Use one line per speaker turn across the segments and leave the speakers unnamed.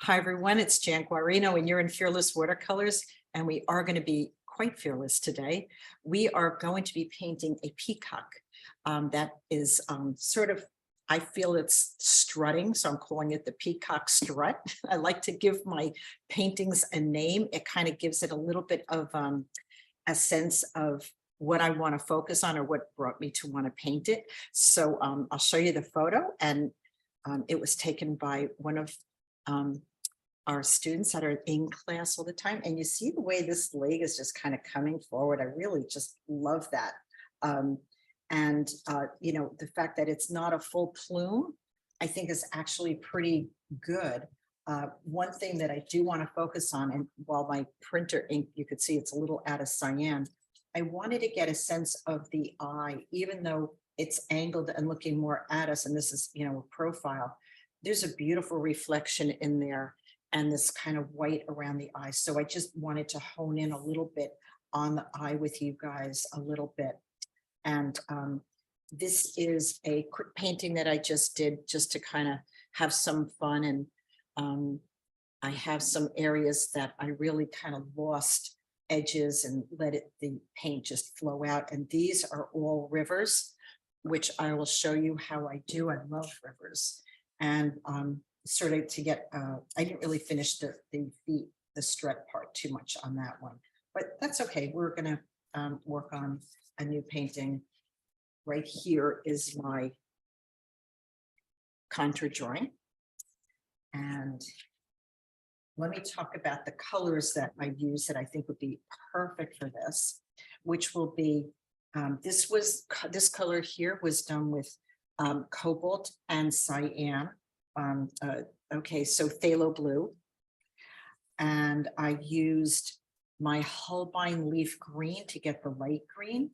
Hi, everyone. It's Jan Guarino, and you're in Fearless Watercolors, and we are going to be quite fearless today. We are going to be painting a peacock that is sort of, I feel it's strutting, so I'm calling it the Peacock Strut. I like to give my paintings a name. It kind of gives it a little bit of a sense of what I want to focus on or what brought me to want to paint it. So I'll show you the photo, and it was taken by one of our students that are in class all the time. And you see the way this leg is just kind of coming forward. I really just love that. You know, the fact that it's not a full plume, I think is actually pretty good. One thing that I do want to focus on, and while my printer ink, you could see it's a little out of cyan, I wanted to get a sense of the eye, even though it's angled and looking more at us. And this is, you know, a profile. There's a beautiful reflection in there and this kind of white around the eye. So I just wanted to hone in a little bit on the eye with you guys a little bit. And this is a quick painting that I just did just to kind of have some fun. And I have some areas that I really kind of lost edges and let the paint just flow out. And these are all rivers, which I will show you how I do. I love rivers. And sort of to get, I didn't really finish the strut part too much on that one, but that's okay. We're gonna work on a new painting. Right here is my contour drawing. And let me talk about the colors that I use that I think would be perfect for this, which will be, this color here was done with cobalt and cyan. Okay, so phthalo blue. And I used my Holbein leaf green to get the light green.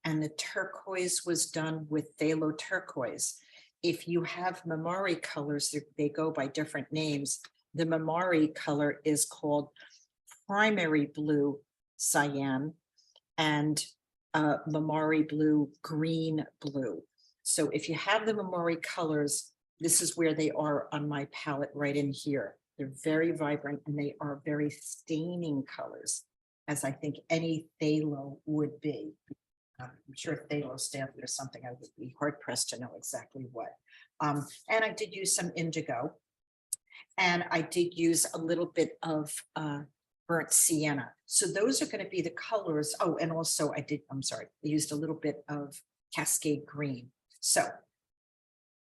And the turquoise was done with phthalo turquoise. If you have Mamari colors, they go by different names. The Mamari color is called primary blue cyan and Mamari blue green blue. So if you have the Mamari colors, this is where they are on my palette right in here. They're very vibrant and they are very staining colors, as I think any phthalo would be. I'm sure if phthalo stands for something, I would be hard pressed to know exactly what. And I did use some indigo. And I did use a little bit of burnt sienna. So those are going to be the colors. Oh, and also I used a little bit of Cascade green. So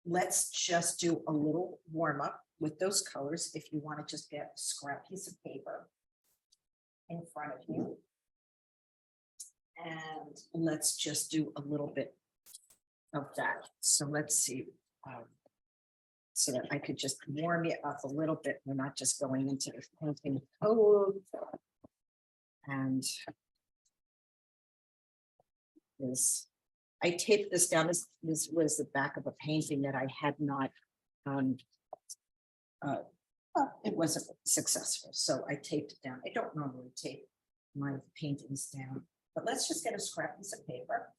let's just do a little warm up with those colors. If you want to just get a scrap piece of paper in front of you. And let's just do a little bit of that. So let's see. So that I could just warm you up a little bit. We're not just going into the painting code. And this, I taped this down. This was the back of a painting that I had not, it wasn't successful. So I taped it down. I don't normally tape my paintings down, but let's just get a scrap piece of paper.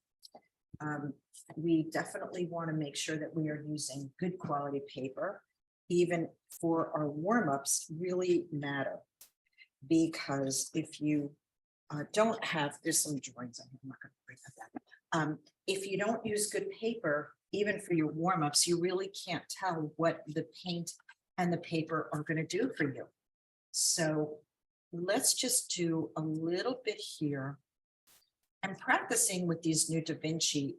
We definitely want to make sure that we are using good quality paper, even for our warm-ups really matter. Because if you don't have, there's some drawings on here, I'm not going to bring that back. If you don't use good paper, even for your warm-ups, you really can't tell what the paint and the paper are going to do for you. So let's just do a little bit here. I'm practicing with these new Da Vinci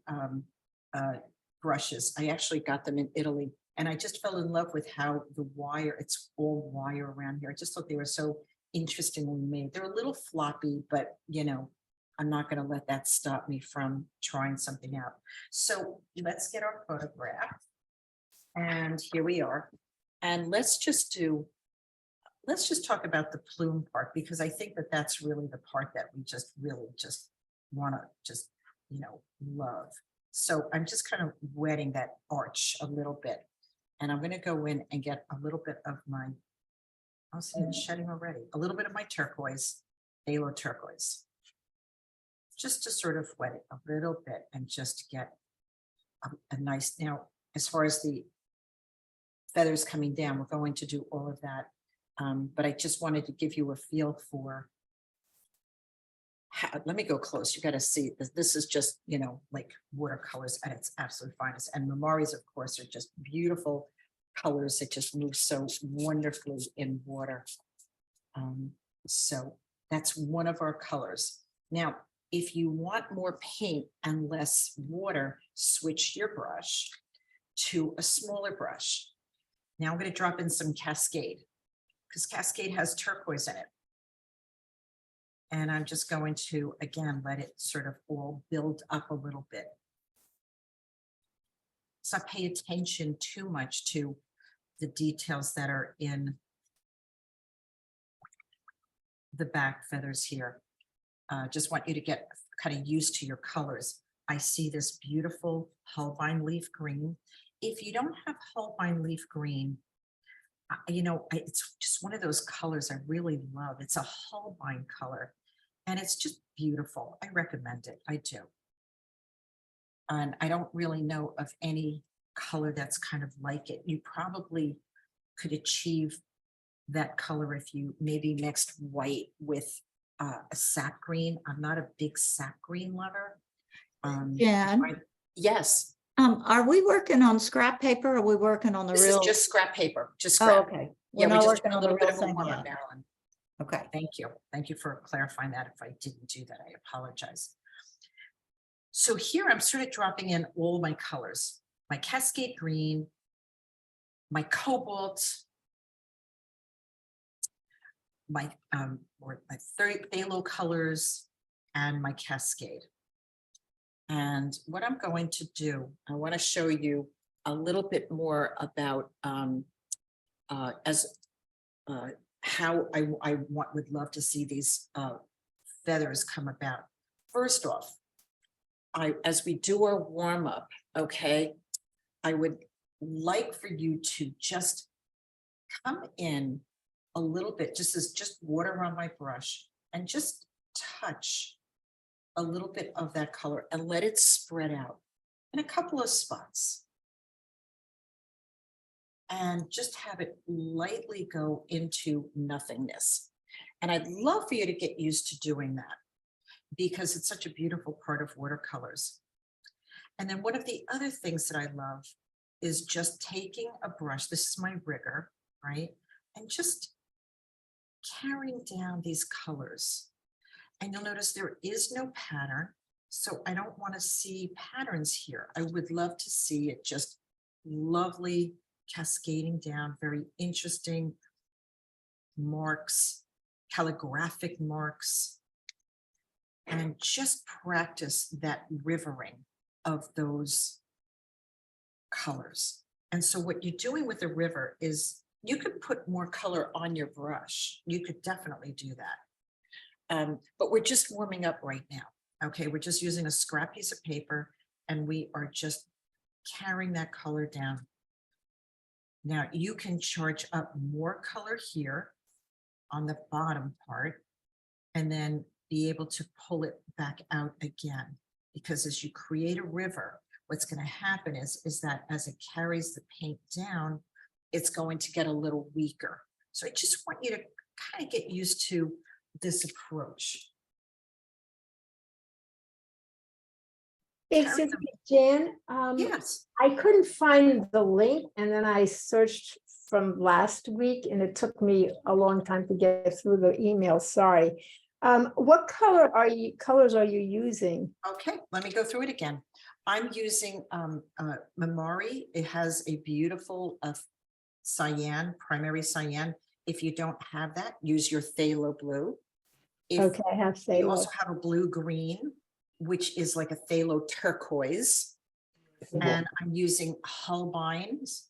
brushes. I actually got them in Italy, and I just fell in love with how the wire, it's all wire around here. I just thought they were so interestingly made. They're a little floppy, but you know, I'm not going to let that stop me from trying something out. So let's get our photograph. And here we are. And let's just talk about the plume part, because I think that that's really the part that we just really just want to just, you know, love. So I'm just kind of wetting that arch a little bit, and I'm going to go in and get a little bit of my, I'll see it's shedding already, a little bit of my turquoise, phthalo turquoise, just to sort of wet it a little bit and just get a nice, now, as far as the feathers coming down, we're going to do all of that But I just wanted to give you a feel for how, let me go close. You got to see this. This is just, you know, like watercolors at its absolute finest. And Memories, of course, are just beautiful colors that just move so wonderfully in water. So that's one of our colors. Now, if you want more paint and less water, switch your brush to a smaller brush. Now I'm going to drop in some Cascade because Cascade has turquoise in it. And I'm just going to, again, let it sort of all build up a little bit. So I pay attention too much to the details that are in the back feathers here. Just want you to get kind of used to your colors. I see this beautiful Holbein leaf green. If you don't have Holbein leaf green, you know, it's just one of those colors I really love. It's a Holbein color and it's just beautiful. I recommend it. I do. And I don't really know of any color that's kind of like it. You probably could achieve that color if you maybe mixed white with a sap green. I'm not a big sap green lover.
Jan,
yes.
Are we working on scrap paper? Or are we working on the
This
real?
is just scrap paper, just
Oh,
scrap.
okay.
Yeah,
We're
we
not
just
working
did a
on the
little bit
real
of a
thing
warm up,
yet.
Marilyn.
Okay.
Thank you. Thank you for clarifying that. If I didn't do that, I apologize. So here I'm sort of dropping in all my colors, my Cascade green, my cobalt, my phthalo colors, and my Cascade. And what I'm going to do, I want to show you a little bit more about how I would love to see these feathers come about. First off, as we do our warm up, okay, I would like for you to just come in a little bit, just water on my brush and just touch a little bit of that color and let it spread out in a couple of spots. And just have it lightly go into nothingness. And I'd love for you to get used to doing that because it's such a beautiful part of watercolors. And then one of the other things that I love is just taking a brush, this is my rigger, right? And just carrying down these colors. And you'll notice there is no pattern. So I don't want to see patterns here. I would love to see it just lovely cascading down, very interesting marks, calligraphic marks, and just practice that rivering of those colors. And so what you're doing with the river is you could put more color on your brush. You could definitely do that. But we're just warming up right now. Okay, we're just using a scrap piece of paper and we are just carrying that color down. Now you can charge up more color here on the bottom part and then be able to pull it back out again. Because as you create a river, what's going to happen is that as it carries the paint down, it's going to get a little weaker. So I just want you to kind of get used to this approach.
Excuse me, Jan.
Yes.
I couldn't find the link and then I searched from last week and it took me a long time to get through the email. Sorry. What colors are you using?
Okay, let me go through it again. I'm using Memory. It has a beautiful cyan, primary cyan. If you don't have that, use your phthalo blue.
Okay, I have phthalo.
You also have a blue green, which is like a phthalo turquoise. And I'm using Holbeins.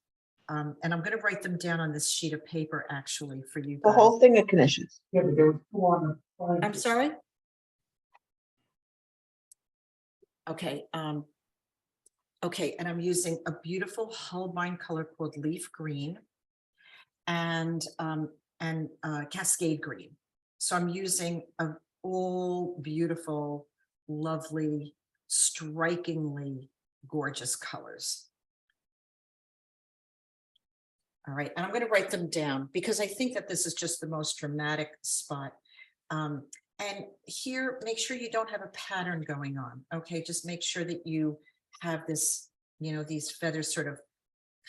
And I'm going to write them down on this sheet of paper actually for you guys.
The whole thing of conditions. Yeah, but there were 2 on the.
I'm sorry. Okay. Okay, and I'm using a beautiful Holbein color called leaf green and cascade green. So I'm using all beautiful, lovely, strikingly gorgeous colors. All right, and I'm going to write them down because I think that this is just the most dramatic spot. And here, make sure you don't have a pattern going on. Okay, just make sure that you have this, you know, these feathers sort of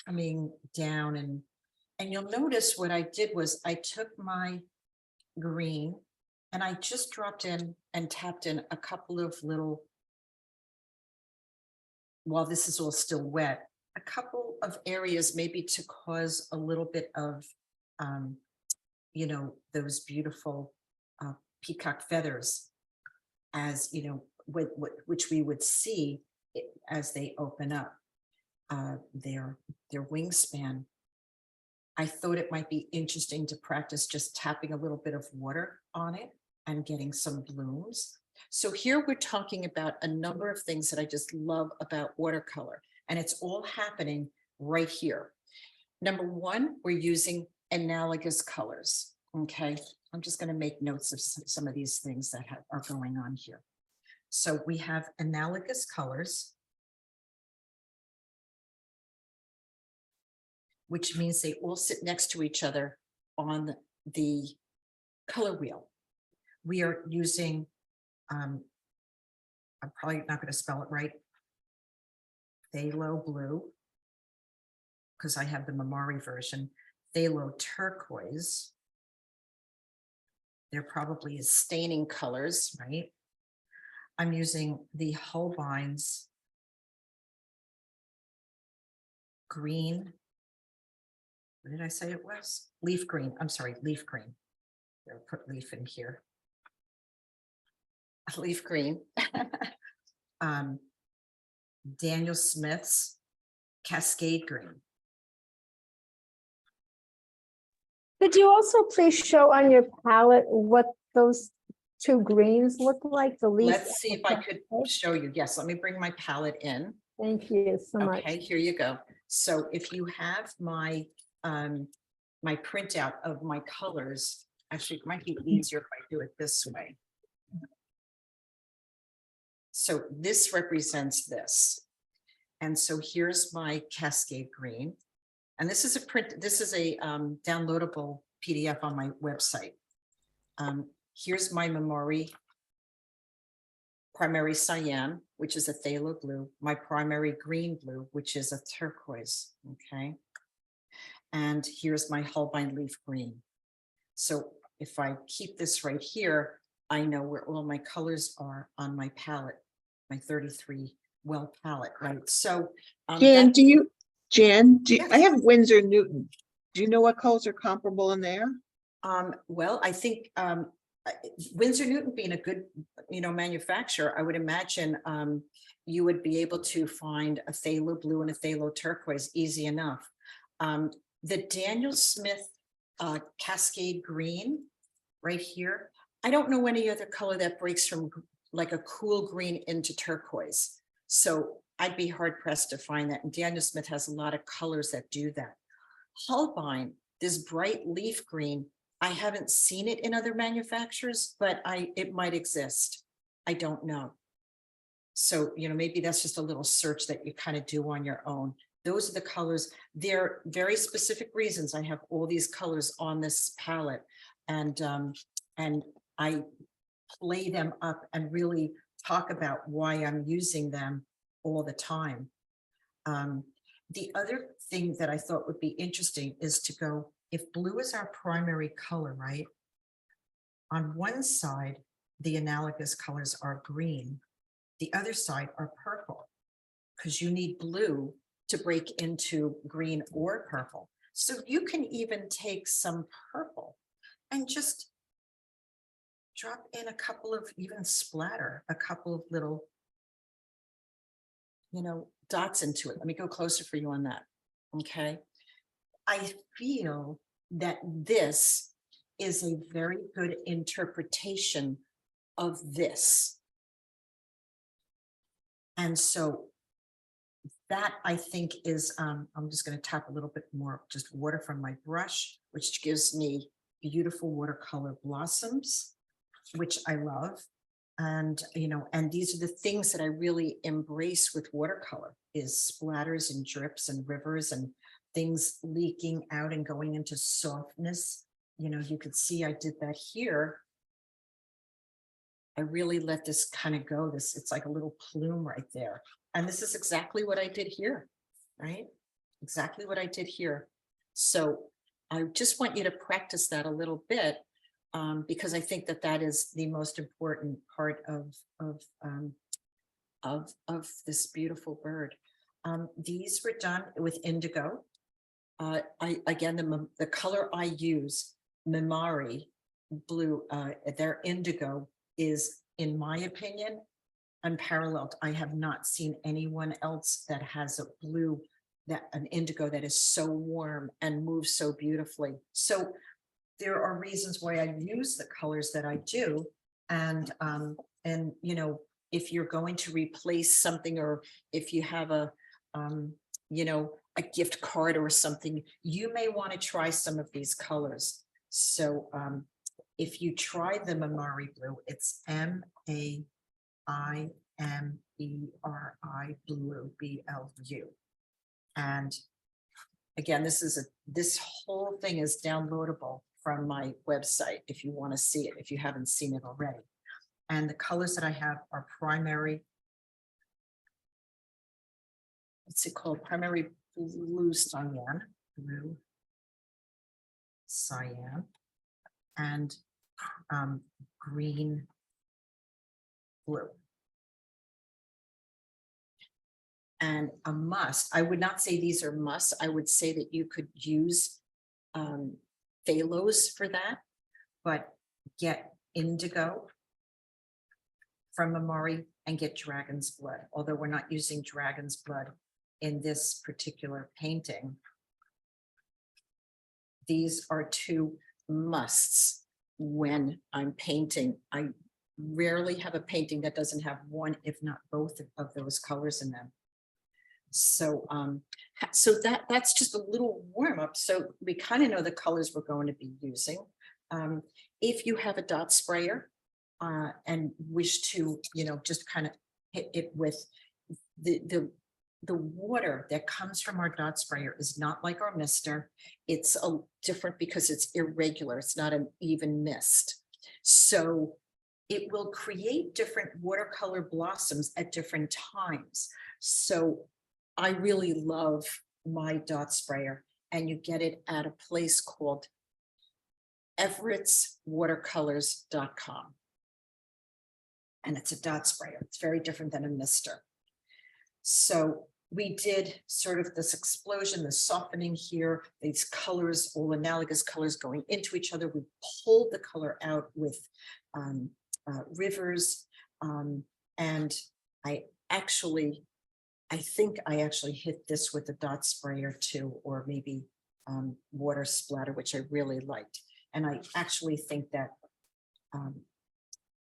coming down, and you'll notice what I did was I took my green and I just dropped in and tapped in a couple of little, while this is all still wet, a couple of areas maybe to cause a little bit of, you know, those beautiful peacock feathers, as you know, which we would see as they open up their wingspan. I thought it might be interesting to practice just tapping a little bit of water on it and getting some blooms. So here we're talking about a number of things that I just love about watercolor, and it's all happening right here. Number one, we're using analogous colors. Okay, I'm just going to make notes of some of these things that are going on here. So we have analogous colors, which means they all sit next to each other on the color wheel. We are using, I'm probably not going to spell it right, phthalo blue, because I have the Mamari version, phthalo turquoise. There probably is staining colors, right? I'm using the Holbein's green. What did I say it was? Leaf green. I'm sorry, leaf green. I'll put leaf in here. Leaf green. Daniel Smith's Cascade green.
Could you also please show on your palette what those two greens look like? The leaf.
Let's see if I could show you. Yes, let me bring my palette in.
Thank you so much.
Okay, here you go. So if you have my my printout of my colors, actually it might be easier if I do it this way. So this represents this. And so here's my Cascade green. And this is a downloadable PDF on my website. Here's my Mamari primary cyan, which is a phthalo blue, my primary green blue, which is a turquoise, okay? And here's my Holbein leaf green. So if I keep this right here, I know where all my colors are on my palette, my 33 well palette, right? So
Jan,
Yes.
I have Winsor Newton. Do you know what colors are comparable in there?
Well, I think Winsor Newton being a good, you know, manufacturer, I would imagine you would be able to find a phthalo blue and a phthalo turquoise easy enough. The Daniel Smith Cascade green right here, I don't know any other color that breaks from like a cool green into turquoise. So I'd be hard pressed to find that. And Daniel Smith has a lot of colors that do that. Holbein, this bright leaf green, I haven't seen it in other manufacturers, but it might exist. I don't know. So, you know, maybe that's just a little search that you kind of do on your own. Those are the colors. They're very specific reasons. I have all these colors on this palette, and I play them up and really talk about why I'm using them all the time. The other thing that I thought would be interesting is to go, if blue is our primary color, right? On one side, the analogous colors are green. The other side are purple, because you need blue to break into green or purple. So you can even take some purple and just drop in a couple of, even splatter a couple of little, you know, dots into it. Let me go closer for you on that. Okay. I feel that this is a very good interpretation of this. And so that, I think, is, I'm just going to tap a little bit more just water from my brush, which gives me beautiful watercolor blossoms, which I love. And, you know, and these are the things that I really embrace with watercolor, is splatters and drips and rivers and things leaking out and going into softness. You know, you could see I did that here. I really let this kind of go. It's like a little plume right there. And this is exactly what I did here, right? Exactly what I did here. So I just want you to practice that a little bit, because I think that that is the most important part of this beautiful bird. These were done with indigo. Again, the color I use, Mimari blue, their indigo is, in my opinion, unparalleled. I have not seen anyone else that has a blue, an indigo that is so warm and moves so beautifully. So there are reasons why I use the colors that I do. And you know, if you're going to replace something, or if you have a, you know, a gift card or something, you may want to try some of these colors. So if you try the Mimari blue, it's MAIMERI blue, BLU. And again, this whole thing is downloadable from my website if you want to see it, if you haven't seen it already. And the colors that I have are primary, what's it called? Primary blue cyan, and green blue. And a must, I would not say these are must. I would say that you could use phalos for that, but get indigo from Mimari and get dragon's blood. Although we're not using dragon's blood in this particular painting, these are two musts when I'm painting. I rarely have a painting that doesn't have one, if not both of those colors in them. So so that's just a little warm up. So we kind of know the colors we're going to be using. If you have a dot sprayer and wish to, you know, just kind of hit it with the water that comes from our dot sprayer is not like our mister. It's a different because it's irregular. It's not an even mist. So it will create different watercolor blossoms at different times. So I really love my dot sprayer, and you get it at a place called everettswatercolors.com. And it's a dot sprayer. It's very different than a mister. So we did sort of this explosion, the softening here, these colors, all analogous colors going into each other. We pulled the color out with rivers. And I think I actually hit this with a dot sprayer too, or maybe water splatter, which I really liked. And I actually think that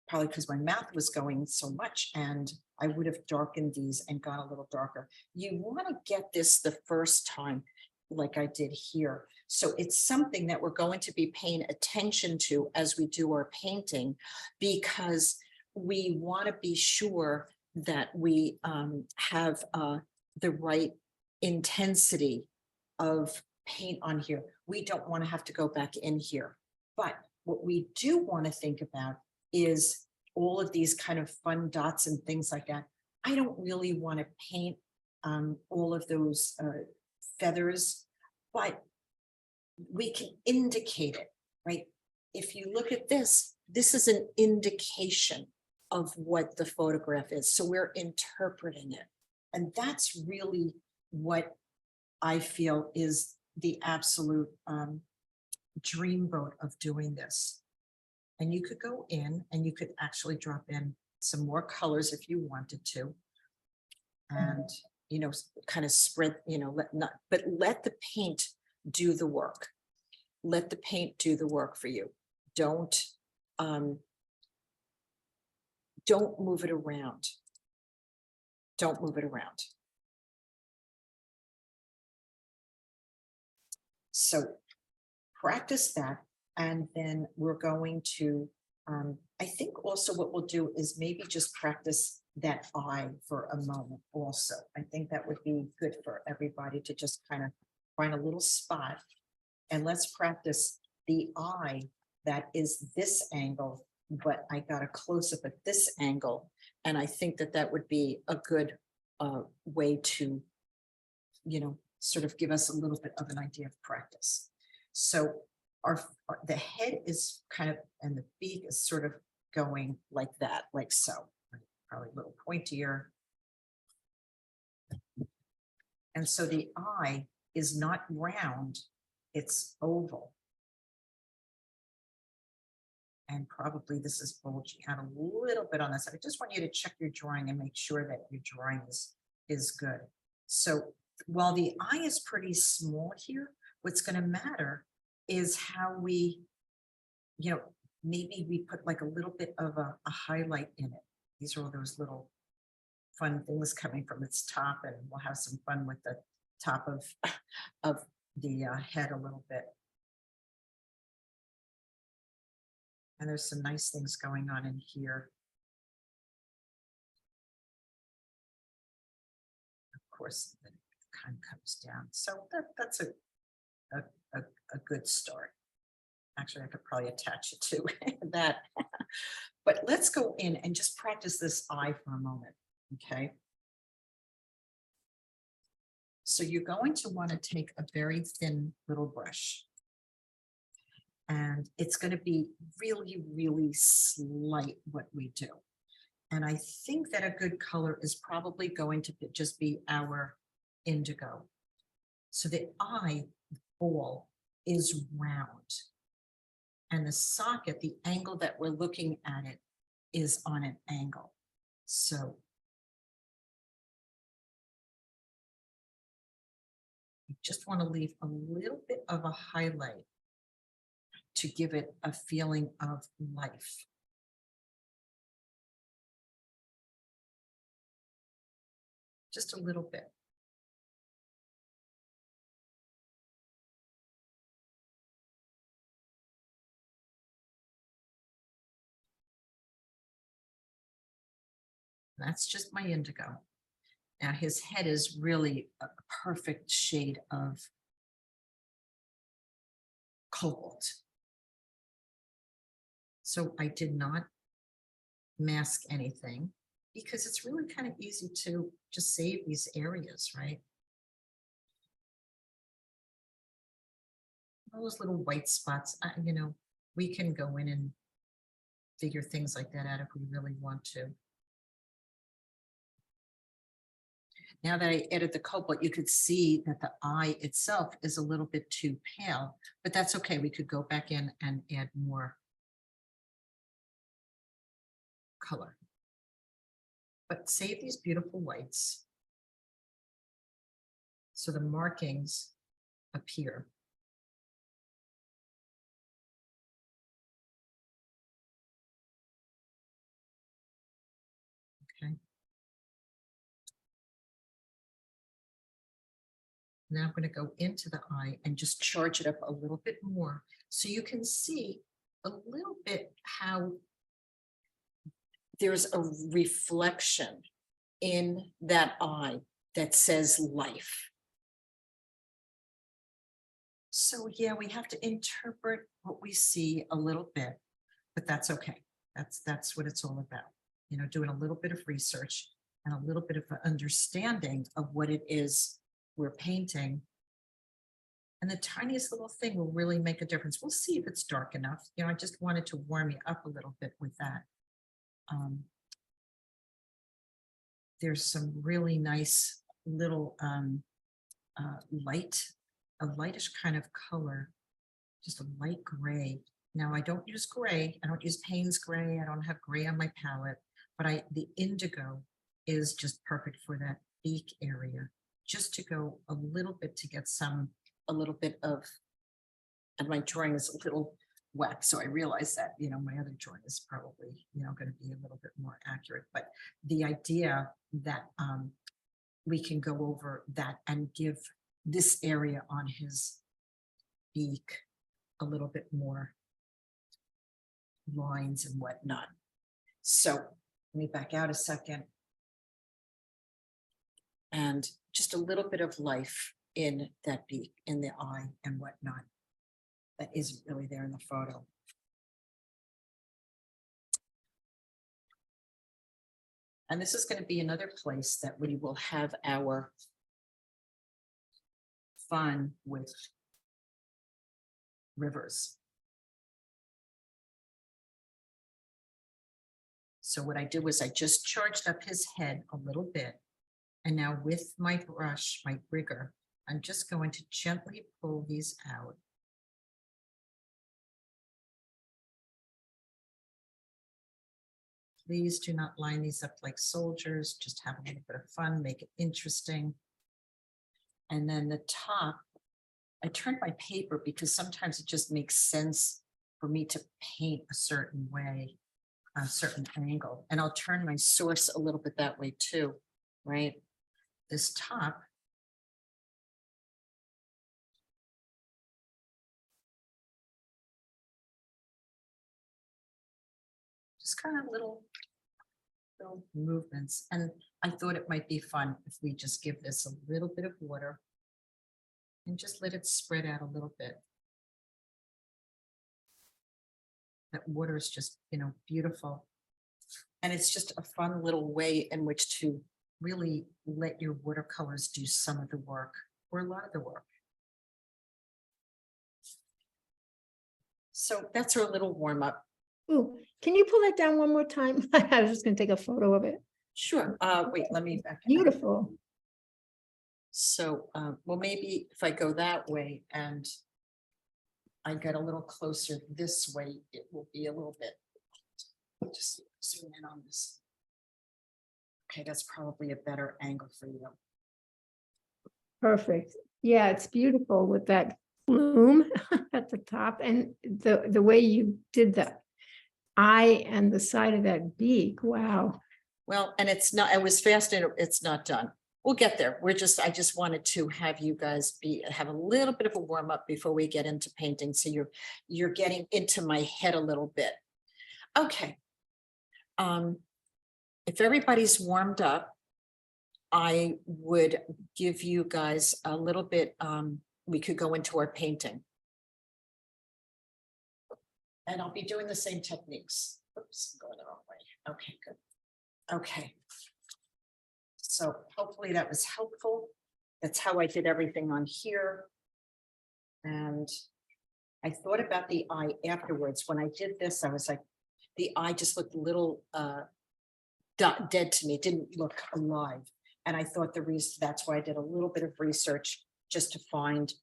probably because my mouth was going so much, and I would have darkened these and gone a little darker. You want to get this the first time, like I did here. So it's something that we're going to be paying attention to as we do our painting, because we want to be sure that we have the right intensity of paint on here. We don't want to have to go back in here. But what we do want to think about is all of these kind of fun dots and things like that. I don't really want to paint all of those feathers, but we can indicate it, right? If you look at this, this is an indication of what the photograph is. So we're interpreting it. And that's really what I feel is the absolute dreamboat of doing this. And you could go in and you could actually drop in some more colors if you wanted to. And, you know, kind of spread, you know, let the paint do the work. Let the paint do the work for you. Don't move it around. Don't move it around. So practice that. And then we're going to, I think also what we'll do is maybe just practice that eye for a moment also. I think that would be good for everybody to just kind of find a little spot, and let's practice the eye that is this angle, but I got a close up at this angle. And I think that that would be a good way to, sort of give us a little bit of an idea of practice. So the head is kind of, and the beak is sort of going like that, like so, probably a little pointier. And so the eye is not round, it's oval. And probably this is bulging out a little bit on this. I just want you to check your drawing and make sure that your drawing is good. So while the eye is pretty small here, what's going to matter is how we, maybe we put like a little bit of a highlight in it. These are all those little fun things coming from its top, and we'll have some fun with the top of the head a little bit. And there's some nice things going on in here. Of course, it kind of comes down. So that's a good start. Actually, I could probably attach it to that. But let's go in and just practice this eye for a moment, okay? So you're going to want to take a very thin little brush. And it's going to be really, really slight what we do. And I think that a good color is probably going to just be our indigo. So the eye ball is round. And the socket, the angle that we're looking at it, is on an angle. So you just want to leave a little bit of a highlight to give it a feeling of life. Just a little bit. That's just my indigo. Now his head is really a perfect shade of cobalt. So I did not mask anything because it's really kind of easy to just save these areas, right? All those little white spots, we can go in and figure things like that out if we really want to. Now that I added the cobalt, you could see that the eye itself is a little bit too pale, but that's okay. We could go back in and add more color. But save these beautiful whites so the markings appear. Okay. Now I'm going to go into the eye and just charge it up a little bit more so you can see a little bit how there's a reflection in that eye that says life. So yeah, we have to interpret what we see a little bit, but that's okay. That's what it's all about. Doing a little bit of research and a little bit of an understanding of what it is we're painting. And the tiniest little thing will really make a difference. We'll see if it's dark enough. I just wanted to warm you up a little bit with that. There's some really nice little a lightish kind of color, just a light gray. Now I don't use gray. I don't use Payne's gray. I don't have gray on my palette, but the indigo is just perfect for that beak area. Just to go a little bit to get a little bit of, and my drawing is a little wet. So I realize that, my other drawing is probably, going to be a little bit more accurate, but the idea that we can go over that and give this area on his beak a little bit more lines and whatnot. So let me back out a second. And just a little bit of life in that beak, in the eye and whatnot. That isn't really there in the photo. And this is going to be another place that we will have our fun with rivers. So what I did was I just charged up his head a little bit. And now with my brush, my rigger, I'm just going to gently pull these out. Please do not line these up like soldiers, just have a little bit of fun, make it interesting. And then the top, I turned my paper because sometimes it just makes sense for me to paint a certain way, a certain angle. And I'll turn my source a little bit that way too, right? This top. Just kind of little movements. And I thought it might be fun if we just give this a little bit of water and just let it spread out a little bit. That water is just, beautiful. And it's just a fun little way in which to really let your watercolors do some of the work or a lot of the work. So that's our little warm up.
Ooh, can you pull that down one more time? I was just gonna take a photo of it.
Sure. Wait, let me back it up.
Beautiful.
So, well, maybe if I go that way and I get a little closer this way, it will be a little bit. Just zoom in on this. Okay, that's probably a better angle for you.
Perfect. Yeah, it's beautiful with that bloom at the top and the way you did the eye and the side of that beak. Wow.
Well, and it's not, it was fast and it's not done. We'll get there. I just wanted to have you guys have a little bit of a warm up before we get into painting. So you're getting into my head a little bit. Okay. If everybody's warmed up, I would give you guys a little bit, we could go into our painting. And I'll be doing the same techniques. Oops, going the wrong way. Okay, good. Okay. So hopefully that was helpful. That's how I did everything on here. And I thought about the eye afterwards. When I did this, I was like, the eye just looked a little dead to me. It didn't look alive. And I thought the reason, that's why I did a little bit of research just to find,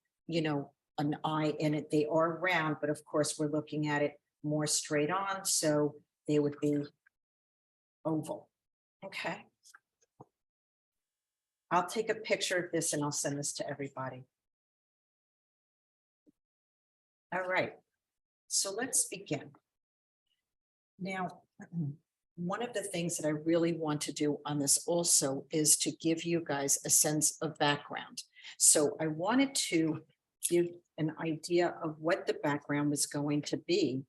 an eye in it. They are round, but of course we're looking at it more straight on. So they would be oval. Okay. I'll take a picture of this and I'll send this to everybody. All right. So let's begin. Now, one of the things that I really want to do on this also is to give you guys a sense of background. So I wanted to give an idea of what the background was going to be.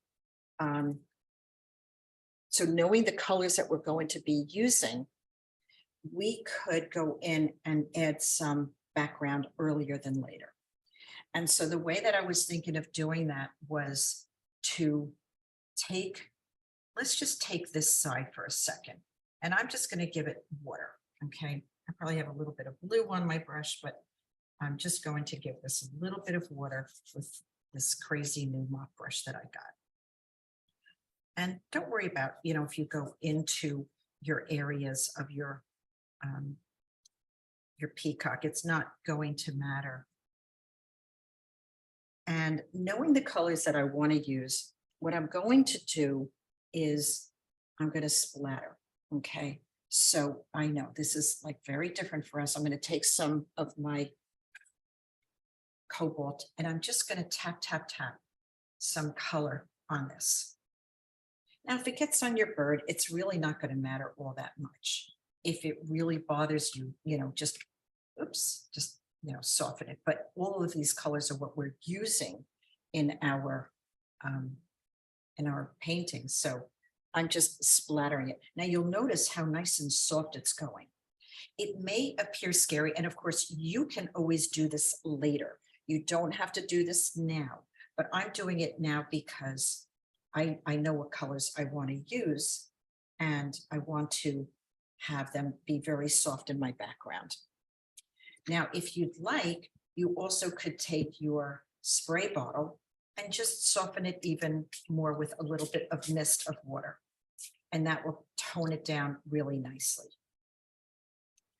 So knowing the colors that we're going to be using, we could go in and add some background earlier than later. And so the way that I was thinking of doing that was to let's just take this side for a second. And I'm just going to give it water. Okay. I probably have a little bit of blue on my brush, but I'm just going to give this a little bit of water with this crazy new mop brush that I got. And don't worry about, if you go into your areas of your Peacock, it's not going to matter. And knowing the colors that I want to use, what I'm going to do is I'm going to splatter. Okay. So I know this is like very different for us. I'm going to take some of my cobalt and I'm just going to tap some color on this. Now, if it gets on your bird, it's really not going to matter all that much. If it really bothers you, just soften it. But all of these colors are what we're using in our paintings. So I'm just splattering it. Now you'll notice how nice and soft it's going. It may appear scary, and of course, you can always do this later. You don't have to do this now, but I'm doing it now because I know what colors I want to use, and I want to have them be very soft in my background. Now, if you'd like, you also could take your spray bottle and just soften it even more with a little bit of mist of water. And that will tone it down really nicely.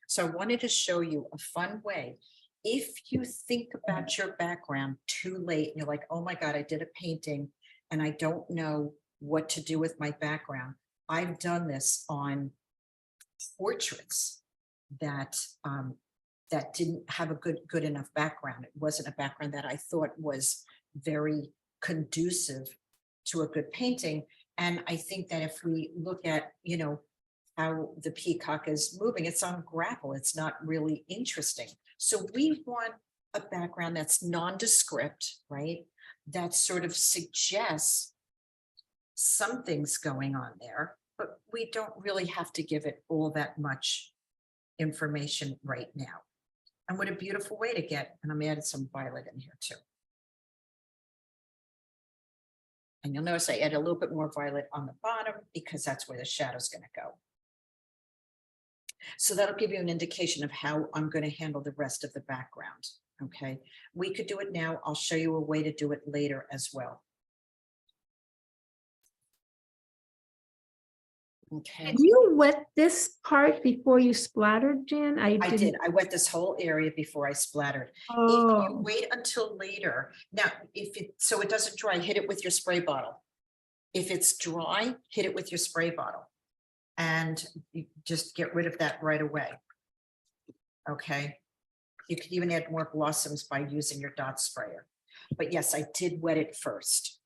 So I wanted to show you a fun way. If you think about your background too late, and you're like, oh my God, I did a painting and I don't know what to do with my background. I've done this on portraits that that didn't have a good enough background. It wasn't a background that I thought was very conducive to a good painting. And I think that if we look at, you know, how the peacock is moving, it's on grapple. It's not really interesting. So we want a background that's nondescript, right? That sort of suggests something's going on there, but we don't really have to give it all that much information right now. And what a beautiful way to get, and I'm adding some violet in here too. And you'll notice I add a little bit more violet on the bottom because that's where the shadow's going to go. So that'll give you an indication of how I'm going to handle the rest of the background. Okay, we could do it now. I'll show you a way to do it later as well. Okay.
Did you wet this part before you splattered, Jan?
I
didn't-
did. I wet this whole area before I splattered. If you
Oh,
wait until later, now, if it, so it doesn't dry, hit it with your spray bottle. If it's dry, hit it with your spray bottle. And you just get rid of that right away. Okay. You could even add more blossoms by using your dot sprayer. But yes, I did wet it first.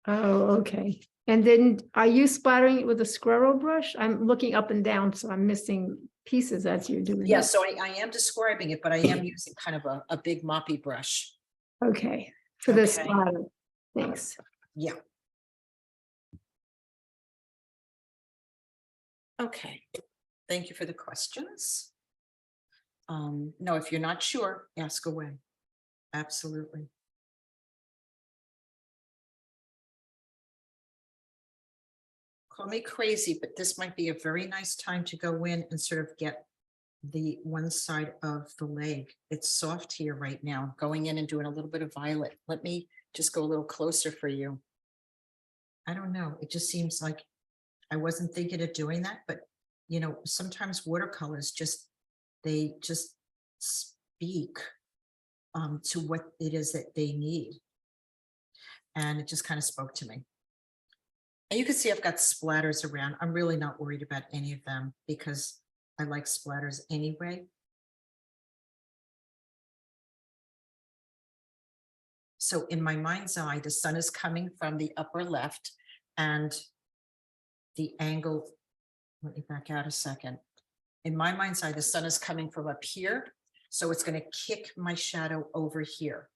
oh, okay. And then are you splattering it with a squirrel brush? I'm looking up and down, so I'm missing pieces as you're doing
Yeah,
it.
so I am describing it, but I am using kind of a big moppy brush.
Okay, for the
Okay.
splatter. Thanks.
Yeah. Okay, thank you for the questions. No, if you're not sure, ask away. Absolutely. Call me crazy, but this might be a very nice time to go in and sort of get the one side of the leg. It's soft here right now. Going in and doing a little bit of violet. Let me just go a little closer for you. I don't know. It just seems like I wasn't thinking of doing that, but you know, sometimes watercolors just, they just speak to what it is that they need. And it just kind of spoke to me. And you can see I've got splatters around. I'm really not worried about any of them because I like splatters anyway. So in my mind's eye, the sun is coming from the upper left and the angle, let me back out a second. In my mind's eye, the sun is coming from up here. So it's going to kick my shadow over here.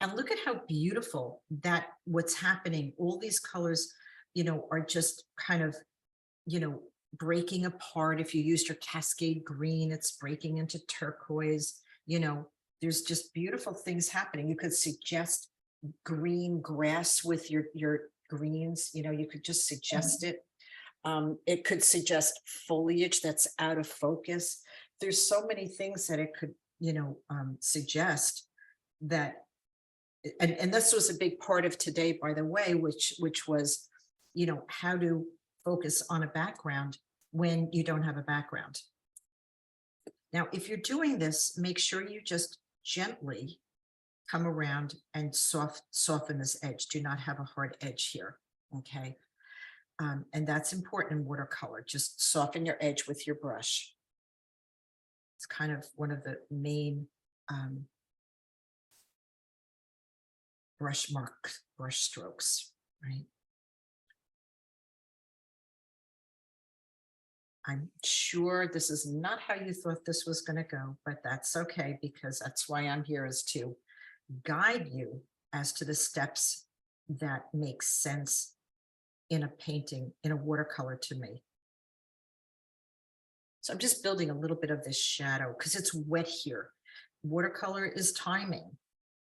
And look at how beautiful that what's happening. All these colors, you know, are just kind of, you know, breaking apart. If you used your Cascade green, it's breaking into turquoise. You know, there's just beautiful things happening. You could suggest green grass with your greens. You know, you could just suggest it. It could suggest foliage that's out of focus. There's so many things that it could, you know, suggest that. And this was a big part of today, by the way, which was, you know, how to focus on a background when you don't have a background. Now, if you're doing this, make sure you just gently come around and soften this edge. Do not have a hard edge here, okay? And that's important in watercolor. Just soften your edge with your brush. It's kind of one of the main brush strokes, right? I'm sure this is not how you thought this was going to go, but that's okay, because that's why I'm here, is to guide you as to the steps that make sense in a painting, in a watercolor to me. So I'm just building a little bit of this shadow because it's wet here. Watercolor is timing.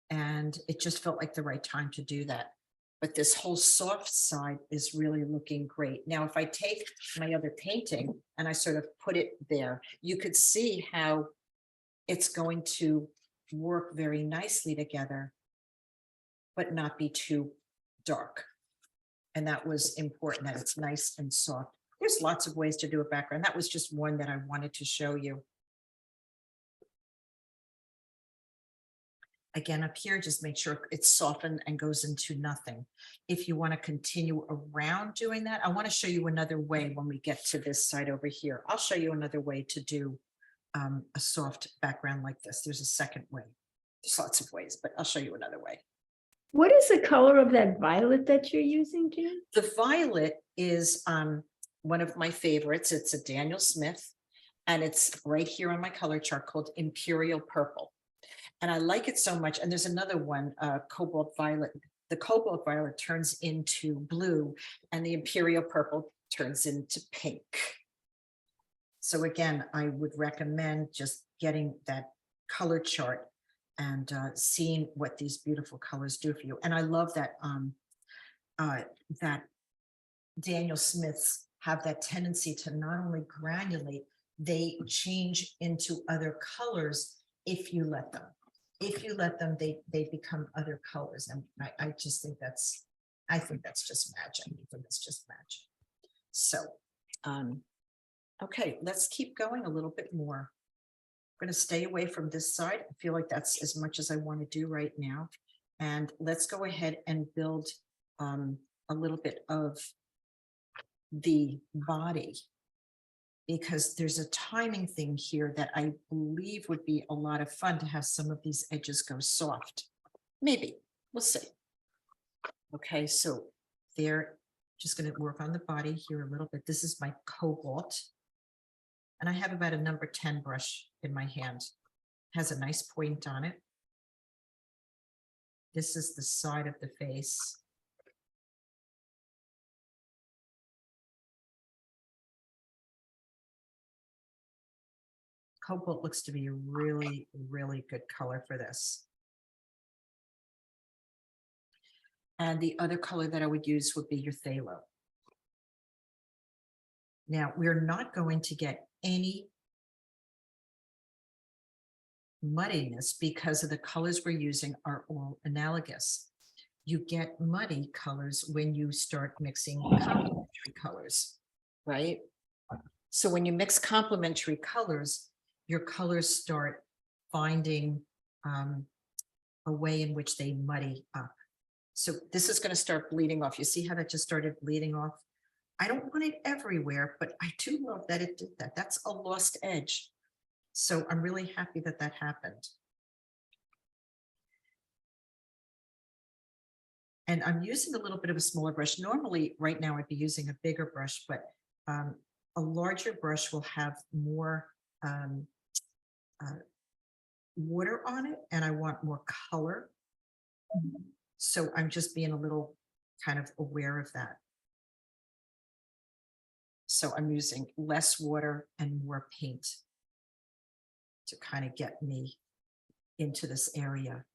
And it just felt like the right time to do that. But this whole soft side is really looking great. Now, if I take my other painting and I sort of put it there, you could see how it's going to work very nicely together, but not be too dark. And that was important, that it's nice and soft. There's lots of ways to do a background. That was just one that I wanted to show you. Again, up here, just make sure it's softened and goes into nothing. If you want to continue around doing that, I want to show you another way when we get to this side over here. I'll show you another way to do a soft background like this. There's a second way. There's lots of ways, but I'll show you another way.
What is the color of that violet that you're using, Jan?
The violet is one of my favorites. It's a Daniel Smith, and it's right here on my color chart called Imperial Purple. And I like it so much. And there's another one, Cobalt Violet. The Cobalt Violet turns into blue and the Imperial Purple turns into pink. So again, I would recommend just getting that color chart and seeing what these beautiful colors do for you. And I love that that Daniel Smiths have that tendency to not only granulate, they change into other colors if you let them. If you let them, they become other colors. And I just think that's just magic. I think that's just magic. So, okay, let's keep going a little bit more. I'm going to stay away from this side. I feel like that's as much as I want to do right now. And let's go ahead and build a little bit of the body, because there's a timing thing here that I believe would be a lot of fun to have some of these edges go soft. Maybe, we'll see. Okay, so they're just going to work on the body here a little bit. This is my Cobalt. And I have about a number 10 brush in my hand. Has a nice point on it. This is the side of the face. Cobalt looks to be a really, really good color for this. And the other color that I would use would be your phthalo. Now, we're not going to get any muddiness because of the colors we're using are all analogous. You get muddy colors when you start mixing complementary colors, right? So when you mix complementary colors, your colors start finding a way in which they muddy up. So this is going to start bleeding off. You see how that just started bleeding off? I don't want it everywhere, but I do love that it did that. That's a lost edge. So I'm really happy that that happened. And I'm using a little bit of a smaller brush. Normally, right now, I'd be using a bigger brush, but a larger brush will have more water on it, and I want more color. So I'm just being a little kind of aware of that. So I'm using less water and more paint to kind of get me into this area.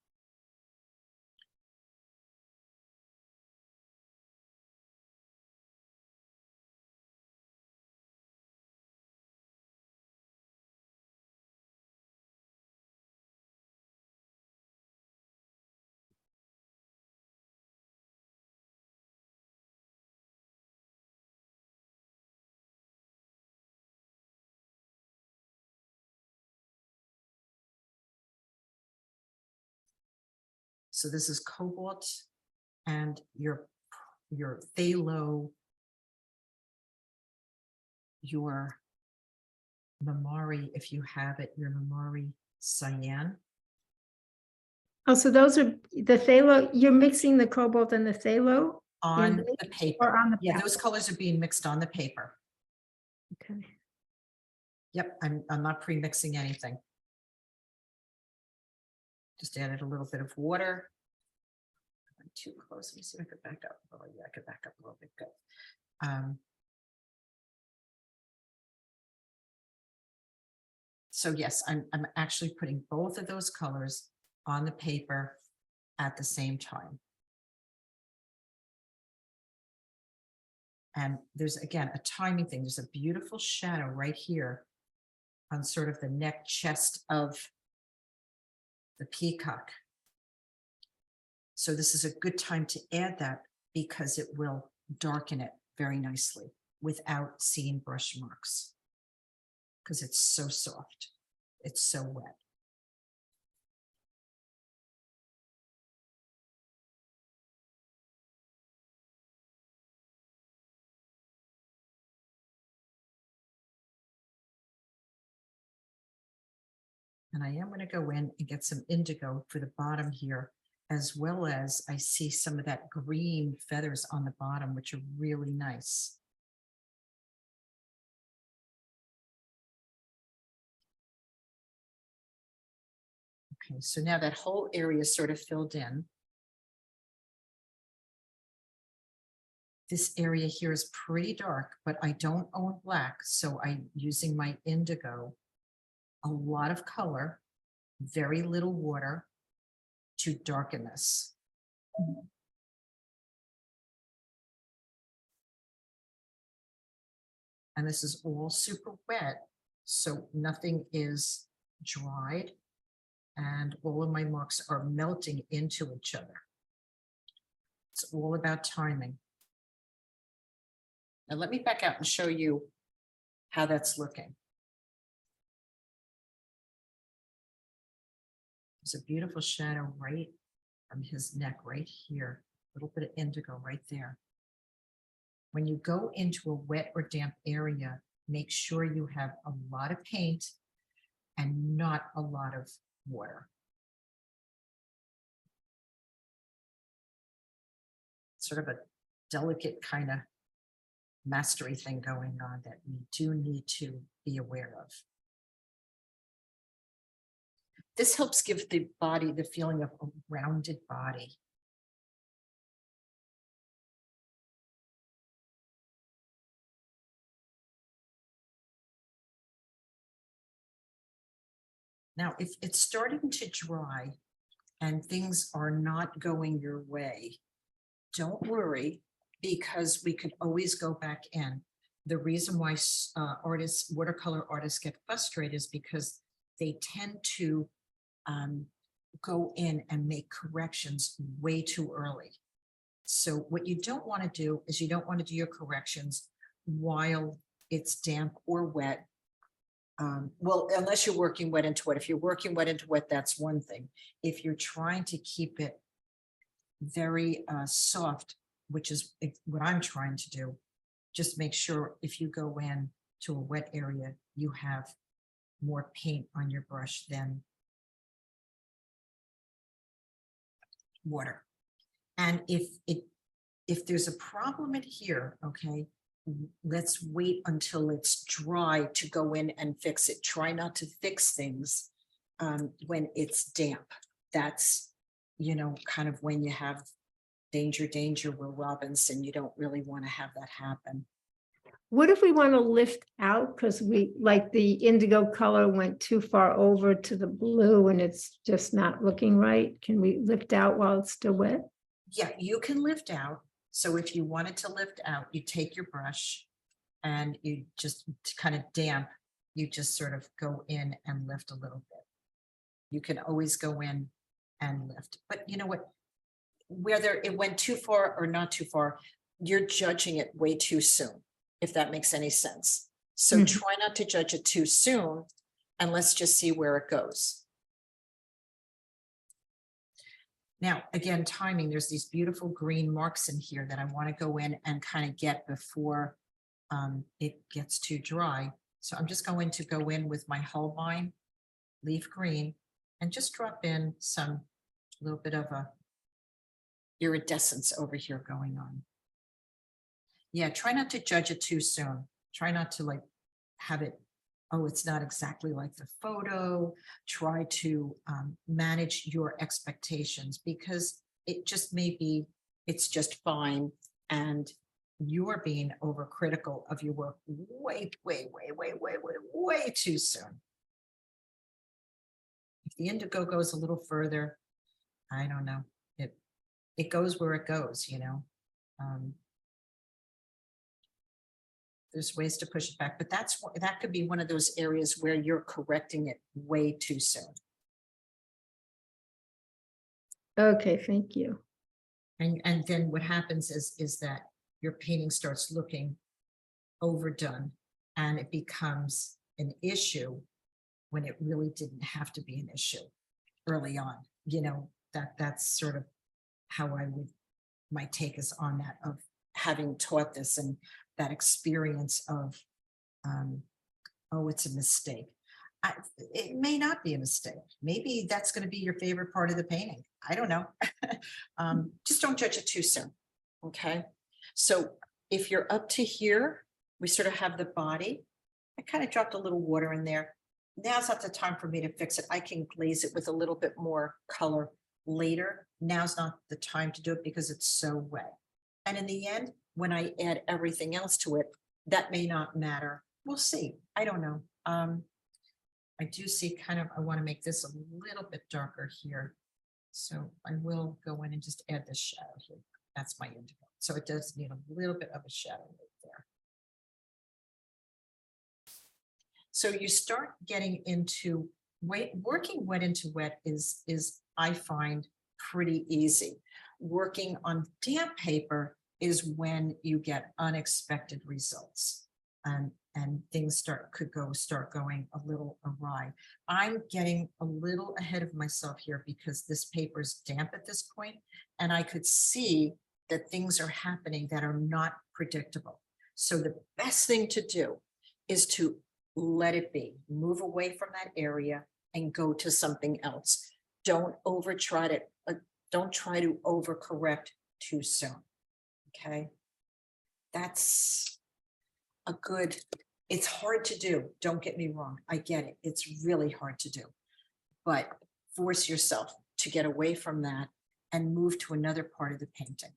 So this is Cobalt and your phthalo, your Mamari, if you have it, your Mamari cyan.
Oh, so those are the phthalo, you're mixing the cobalt and the phthalo?
On
this
the paper.
or on the
Yeah,
paper?
those colors are being mixed on the paper.
Okay.
Yep, I'm not pre-mixing anything. Just added a little bit of water. I'm too close. Let me see if I could back up. Oh yeah, I could back up a little bit. Good. So yes, I'm actually putting both of those colors on the paper at the same time. And there's, again, a timing thing. There's a beautiful shadow right here on sort of the neck chest of the peacock. So this is a good time to add that because it will darken it very nicely without seeing brush marks. Because it's so soft. It's so wet. And I am going to go in and get some indigo for the bottom here, as well as I see some of that green feathers on the bottom, which are really nice. Okay, so now that whole area is sort of filled in. This area here is pretty dark, but I don't own black, so I'm using my indigo. A lot of color, very little water to darken this. And this is all super wet, so nothing is dried. And all of my marks are melting into each other. It's all about timing. Now let me back out and show you how that's looking. There's a beautiful shadow right from his neck right here. A little bit of indigo right there. When you go into a wet or damp area, make sure you have a lot of paint and not a lot of water. Sort of a delicate kind of mastery thing going on that we do need to be aware of. This helps give the body the feeling of a rounded body. Now, if it's starting to dry and things are not going your way, don't worry, because we can always go back in. The reason why watercolor artists get frustrated is because they tend to go in and make corrections way too early. So what you don't want to do is you don't want to do your corrections while it's damp or wet. Well, unless you're working wet into wet. If you're working wet into wet, that's one thing. If you're trying to keep it very soft, which is what I'm trying to do, just make sure if you go in to a wet area, you have more paint on your brush than water. And if there's a problem in here, okay, let's wait until it's dry to go in and fix it. Try not to fix things when it's damp. That's, you know, kind of when you have danger, Will Robinson. You don't really want to have that happen.
What if we want to lift out because we like the indigo color went too far over to the blue and it's just not looking right? Can we lift out while it's still wet?
Yeah, you can lift out. So if you wanted to lift out, you take your brush and you just kind of damp, you just sort of go in and lift a little bit. You can always go in and lift. But you know what? Whether it went too far or not too far, you're judging it way too soon, if that makes any sense. So try not to judge it too soon, and let's just see where it goes. Now, again, timing, there's these beautiful green marks in here that I want to go in and kind of get before it gets too dry. So I'm just going to go in with my Holbein leaf green and just drop in some little bit of a iridescence over here going on. Yeah, try not to judge it too soon. Try not to like have it, oh, it's not exactly like the photo. Try to manage your expectations because it just may be, it's just fine. And you're being overcritical of your work way too soon. the indigo goes a little further, I don't know, it goes where it goes, you know. There's ways to push it back, but that could be one of those areas where you're correcting it way too soon.
Okay, thank you.
And then what happens is that your painting starts looking overdone and it becomes an issue when it really didn't have to be an issue early on. You know, that's sort of how my take is on that, of having taught this and that experience of, oh, it's a mistake. It may not be a mistake. Maybe that's going to be your favorite part of the painting. I don't know. Just don't judge it too soon. Okay. So if you're up to here, we sort of have the body. I kind of dropped a little water in there. Now's not the time for me to fix it. I can glaze it with a little bit more color later. Now's not the time to do it because it's so wet. And in the end, when I add everything else to it, that may not matter. We'll see. I don't know. I do see kind of, I want to make this a little bit darker here. So I will go in and just add this shadow here. That's my indigo. So it does need a little bit of a shadow right there. So you start getting into working wet into wet is I find pretty easy. Working on damp paper is when you get unexpected results and things could start going a little awry. I'm getting a little ahead of myself here because this paper is damp at this point, and I could see that things are happening that are not predictable. So the best thing to do is to let it be, move away from that area and go to something else. Don't try to overcorrect too soon. Okay. That's a good, it's hard to do. Don't get me wrong. I get it. It's really hard to do, but force yourself to get away from that and move to another part of the painting.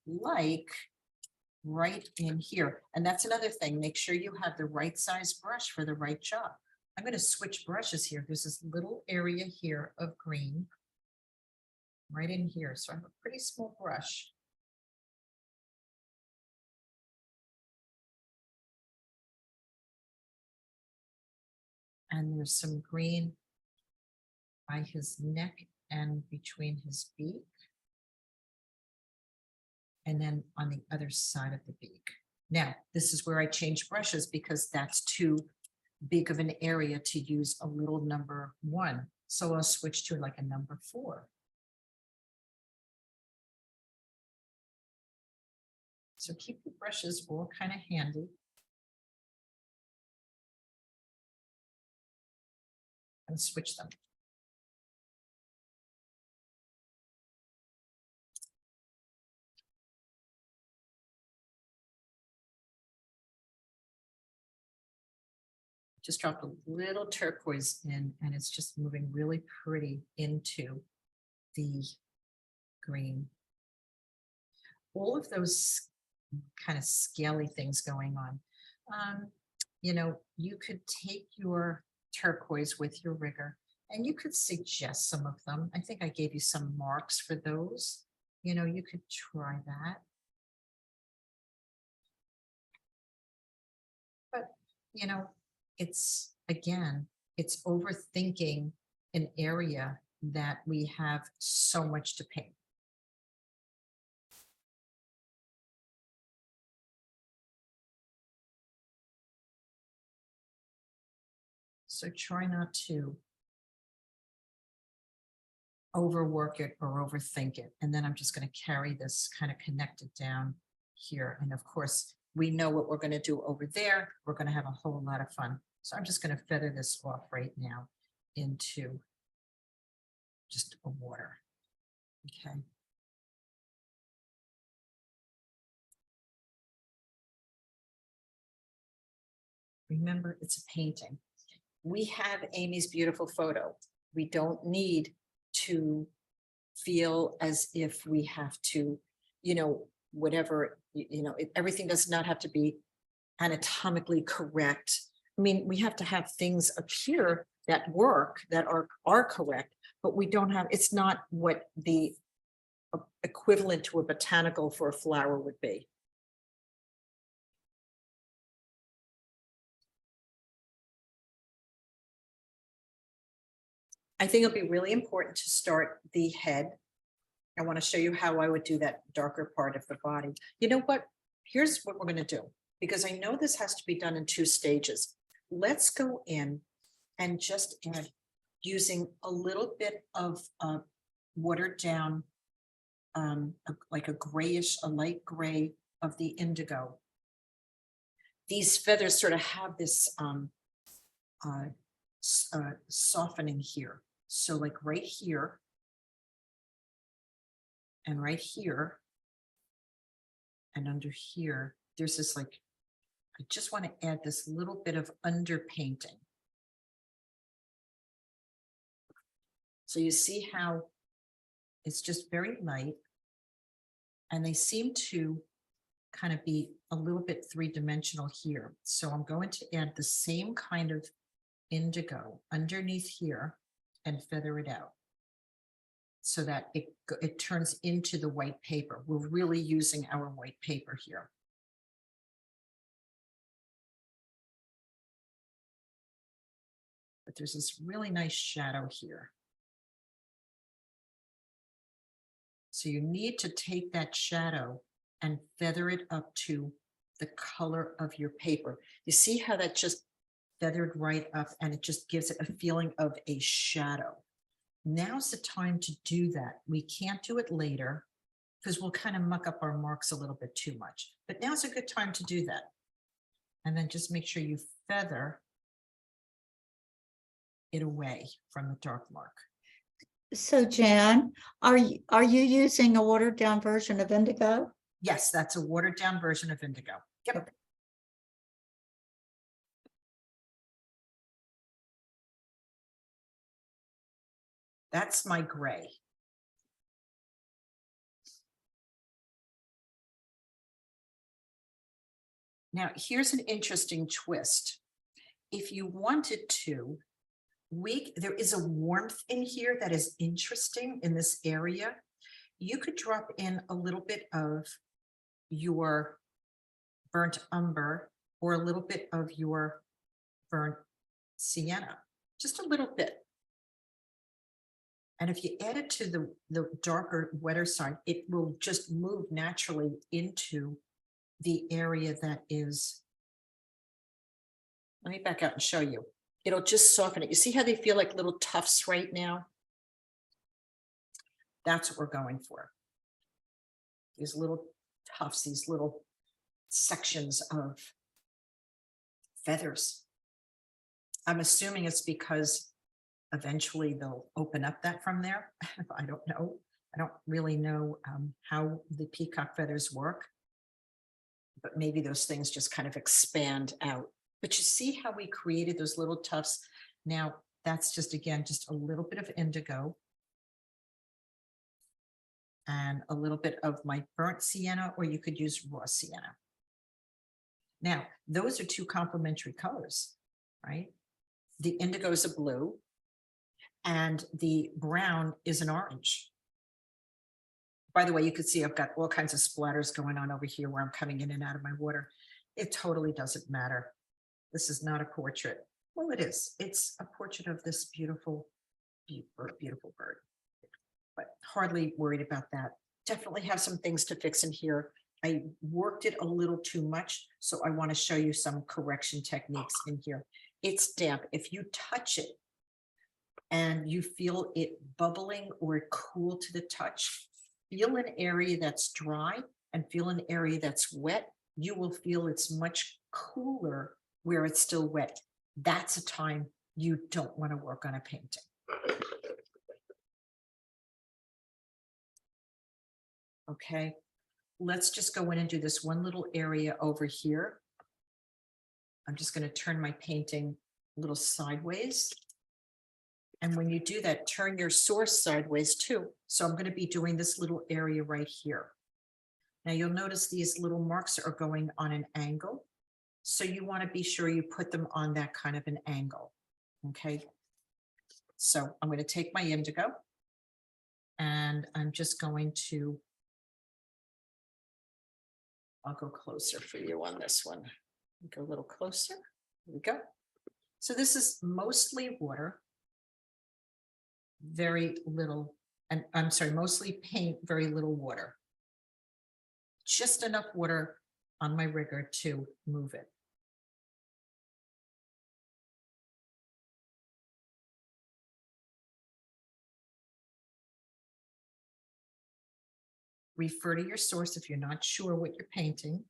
Like right in here. And that's another thing. Make sure you have the right size brush for the right job. I'm going to switch brushes here. There's this little area here of green right in here. So I have a pretty small brush. And there's some green by his neck and between his beak. And then on the other side of the beak. Now, this is where I change brushes because that's too big of an area to use a little number 1. So I'll switch to like a number 4. So keep your brushes all kind of handy. And switch them. Just dropped a little turquoise in and it's just moving really pretty into the green. All of those kind of scaly things going on. You know, you could take your turquoise with your rigger and you could suggest some of them. I think I gave you some marks for those. You know, you could try that. But, you know, it's, again, it's overthinking an area that we have so much to paint. So try not to overwork it or overthink it. And then I'm just going to carry this kind of connected down here. And of course, we know what we're going to do over there. We're going to have a whole lot of fun. So I'm just going to feather this off right now into just a water. Okay. Remember, it's a painting. We have Amy's beautiful photo. We don't need to feel as if we have to, you know, whatever, you know, everything does not have to be anatomically correct. I mean, we have to have things appear that work, that are correct, but we don't have, it's not what the equivalent to a botanical for a flower would be. I think it'll be really important to start the head. I want to show you how I would do that darker part of the body. You know what? Here's what we're going to do, because I know this has to be done in 2 stages. Let's go in and just add, using a little bit of watered down, like a grayish, a light gray of the indigo. These feathers sort of have this softening here. So like right here and right here and under here, there's this like, I just want to add this little bit of underpainting. So you see how it's just very light, and they seem to kind of be a little bit 3-dimensional here. So I'm going to add the same kind of indigo underneath here and feather it out so that it turns into the white paper. We're really using our white paper here. But there's this really nice shadow here. So you need to take that shadow and feather it up to the color of your paper. You see how that just feathered right up, and it just gives it a feeling of a shadow. Now's the time to do that. We can't do it later because we'll kind of muck up our marks a little bit too much, but now's a good time to do that. And then just make sure you feather it away from the dark mark.
So Jan, are you using a watered down version of indigo?
Yes, that's a watered down version of indigo. Yep. That's my gray. Now, here's an interesting twist. If you wanted to, there is a warmth in here that is interesting in this area. You could drop in a little bit of your burnt umber or a little bit of your burnt sienna, just a little bit. And if you add it to the darker, wetter side, it will just move naturally into the area that is. Let me back out and show you. It'll just soften it. You see how they feel like little tufts right now? That's what we're going for. These little tufts, these little sections of feathers. I'm assuming it's because eventually they'll open up that from there. I don't know. I don't really know how the peacock feathers work, but maybe those things just kind of expand out. But you see how we created those little tufts? Now that's just, again, just a little bit of indigo and a little bit of my burnt sienna, or you could use raw sienna. Now, those are 2 complementary colors, right? The indigo is a blue and the brown is an orange. By the way, you can see I've got all kinds of splatters going on over here where I'm coming in and out of my water. It totally doesn't matter. This is not a portrait. Well, it is. It's a portrait of this beautiful, beautiful bird, but hardly worried about that. Definitely have some things to fix in here. I worked it a little too much, so I want to show you some correction techniques in here. It's damp. If you touch it and you feel it bubbling or cool to the touch, feel an area that's dry and feel an area that's wet. You will feel it's much cooler where it's still wet. That's a time you don't want to work on a painting. Okay, let's just go in and do this one little area over here. I'm just going to turn my painting a little sideways. And when you do that, turn your source sideways too. So I'm going to be doing this little area right here. Now you'll notice these little marks are going on an angle. So you want to be sure you put them on that kind of an angle. Okay, So I'm going to take my indigo and I'm just going to, I'll go closer for you on this one. Go a little closer. Here we go. So this is mostly water, very little, and I'm sorry, mostly paint, very little water. Just enough water on my rigger to move it. Refer to your source if you're not sure what you're painting.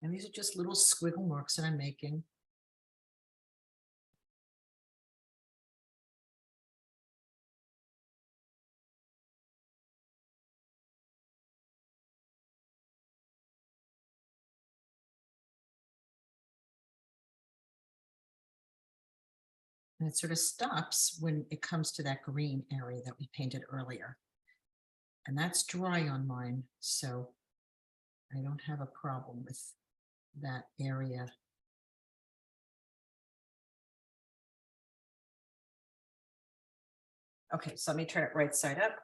And these are just little squiggle marks that I'm making. And it sort of stops when it comes to that green area that we painted earlier. And that's dry on mine, so I don't have a problem with that area. Okay, so let me turn it right side up.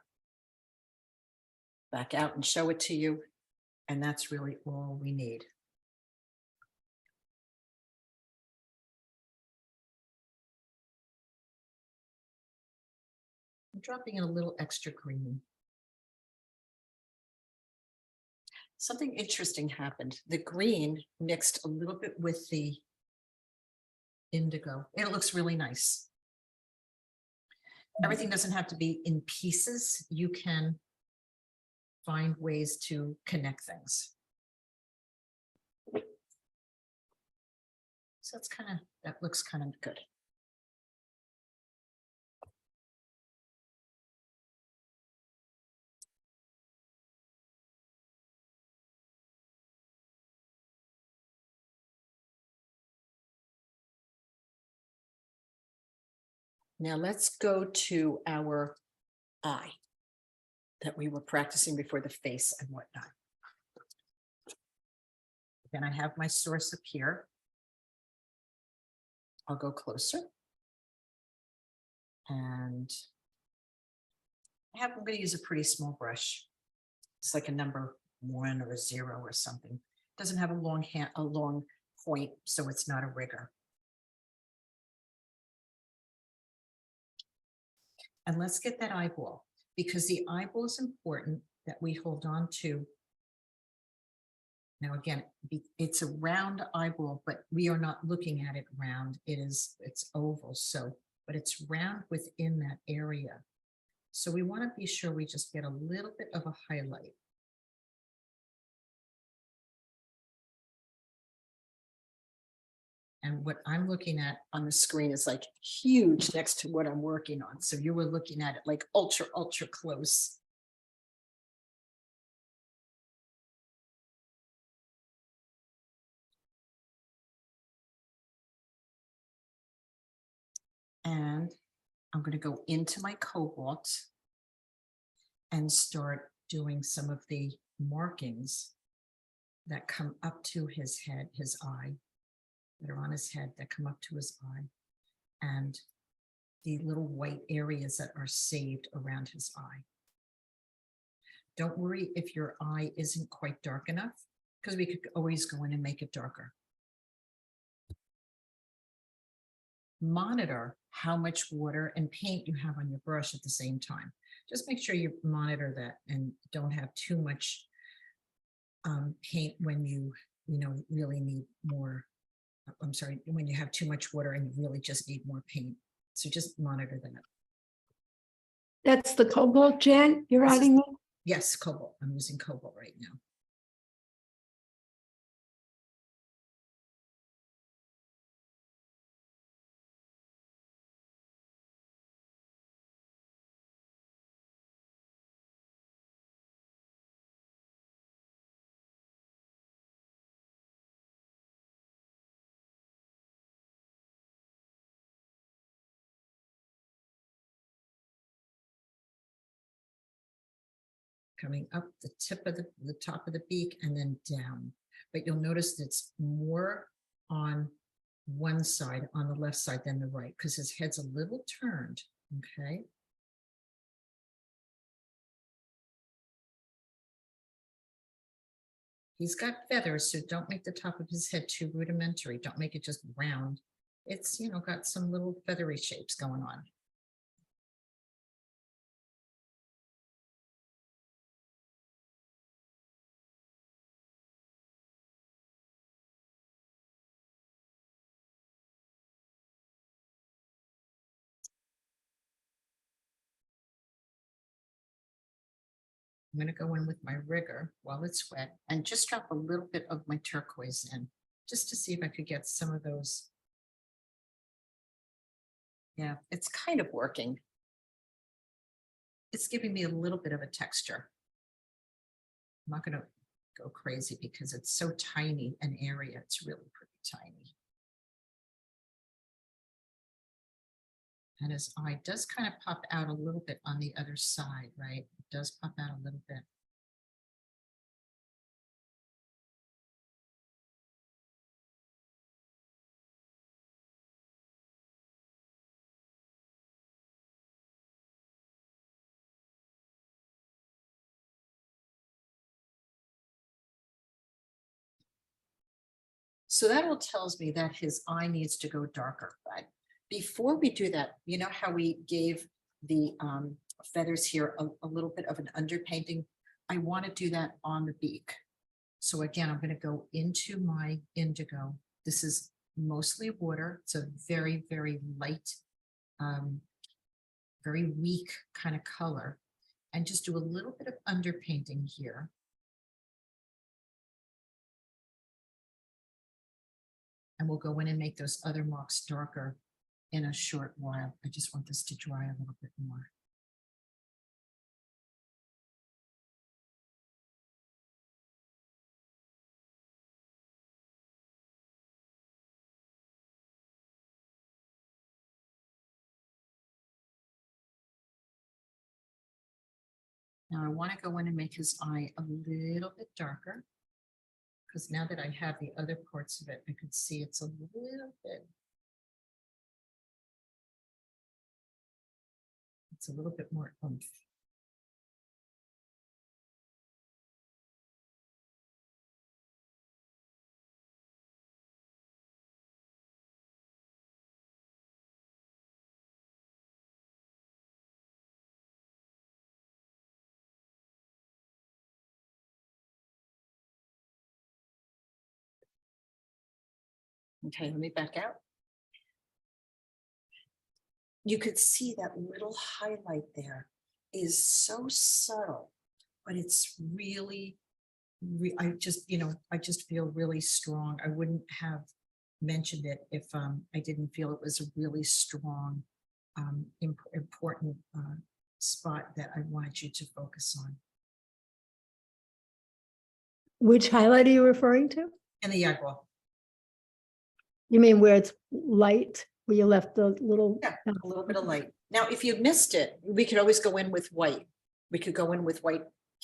Back out and show it to you. And that's really all we need. I'm dropping in a little extra green. Something interesting happened. The green mixed a little bit with the indigo. It looks really nice. Everything doesn't have to be in pieces. You can find ways to connect things. So it's kind of, that looks kind of good. Now let's go to our eye that we were practicing before the face and whatnot. Then I have my source up here. I'll go closer. And I'm going to use a pretty small brush. It's like a number 1 or a 0 or something. Doesn't have a long point, so it's not a rigger. And let's get that eyeball, because the eyeball is important that we hold on to. Now, again, it's a round eyeball, but we are not looking at it round. It's oval, so, but it's round within that area. So we want to be sure we just get a little bit of a highlight. And what I'm looking at on the screen is like huge next to what I'm working on. So you were looking at it like ultra, ultra close. And I'm going to go into my cobalt and start doing some of the markings that come up to his head, his eye, that are on his head, that come up to his eye, and the little white areas that are saved around his eye. Don't worry if your eye isn't quite dark enough, because we could always go in and make it darker. Monitor how much water and paint you have on your brush at the same time. Just make sure you monitor that and don't have too much paint when you really need more. I'm sorry, when you have too much water and you really just need more paint. So just monitor that.
That's the cobalt, Jan, you're adding?
Yes, cobalt. I'm using cobalt right now. coming up the tip of the top of the beak and then down. But you'll notice that it's more on one side, on the left side than the right, because his head's a little turned, okay? He's got feathers, so don't make the top of his head too rudimentary. Don't make it just round. It's, you know, got some little feathery shapes going on. I'm going to go in with my rigger while it's wet and just drop a little bit of my turquoise in, just to see if I could get some of those. Yeah, it's kind of working. It's giving me a little bit of a texture. I'm not going to go crazy because it's so tiny an area. It's really pretty tiny. And his eye does kind of pop out a little bit on the other side, right? It does pop out a little bit. So that all tells me that his eye needs to go darker. But before we do that, you know how we gave the feathers here a little bit of an underpainting? I want to do that on the beak. So again, I'm going to go into my indigo. This is mostly water. It's a very, very light, very weak kind of color. And just do a little bit of underpainting here. And we'll go in and make those other marks darker in a short while. I just want this to dry a little bit more. Now I want to go in and make his eye a little bit darker, because now that I have the other parts of it, I could see it's a little bit. It's a little bit more oomph. Okay, let me back out. You could see that little highlight there is so subtle, but it's really, I just, you know, I just feel really strong. I wouldn't have mentioned it if I didn't feel it was a really strong, important spot that I wanted you to focus on.
Which highlight are you referring to?
And the Yagua.
You mean where it's light, where you left the little?
Yeah, a little bit of light. Now, if you missed it, we could always go in with white. We could go in with white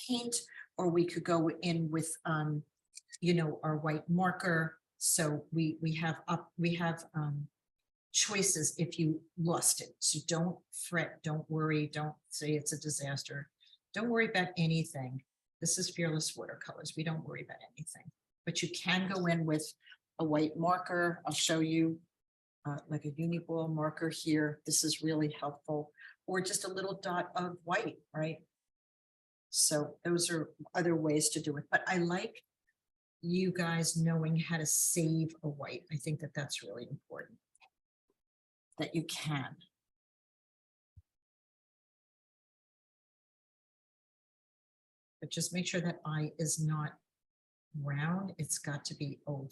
paint, or we could go in with, you know, our white marker. So we have choices if you lost it. So don't fret, don't worry, don't say it's a disaster. Don't worry about anything. This is Fearless Watercolors. We don't worry about anything, but you can go in with a white marker. I'll show you like a uniball marker here. This is really helpful, or just a little dot of white, right? So those are other ways to do it, but I like you guys knowing how to save a white. I think that that's really important, that you can. But just make sure that eye is not round. It's got to be oval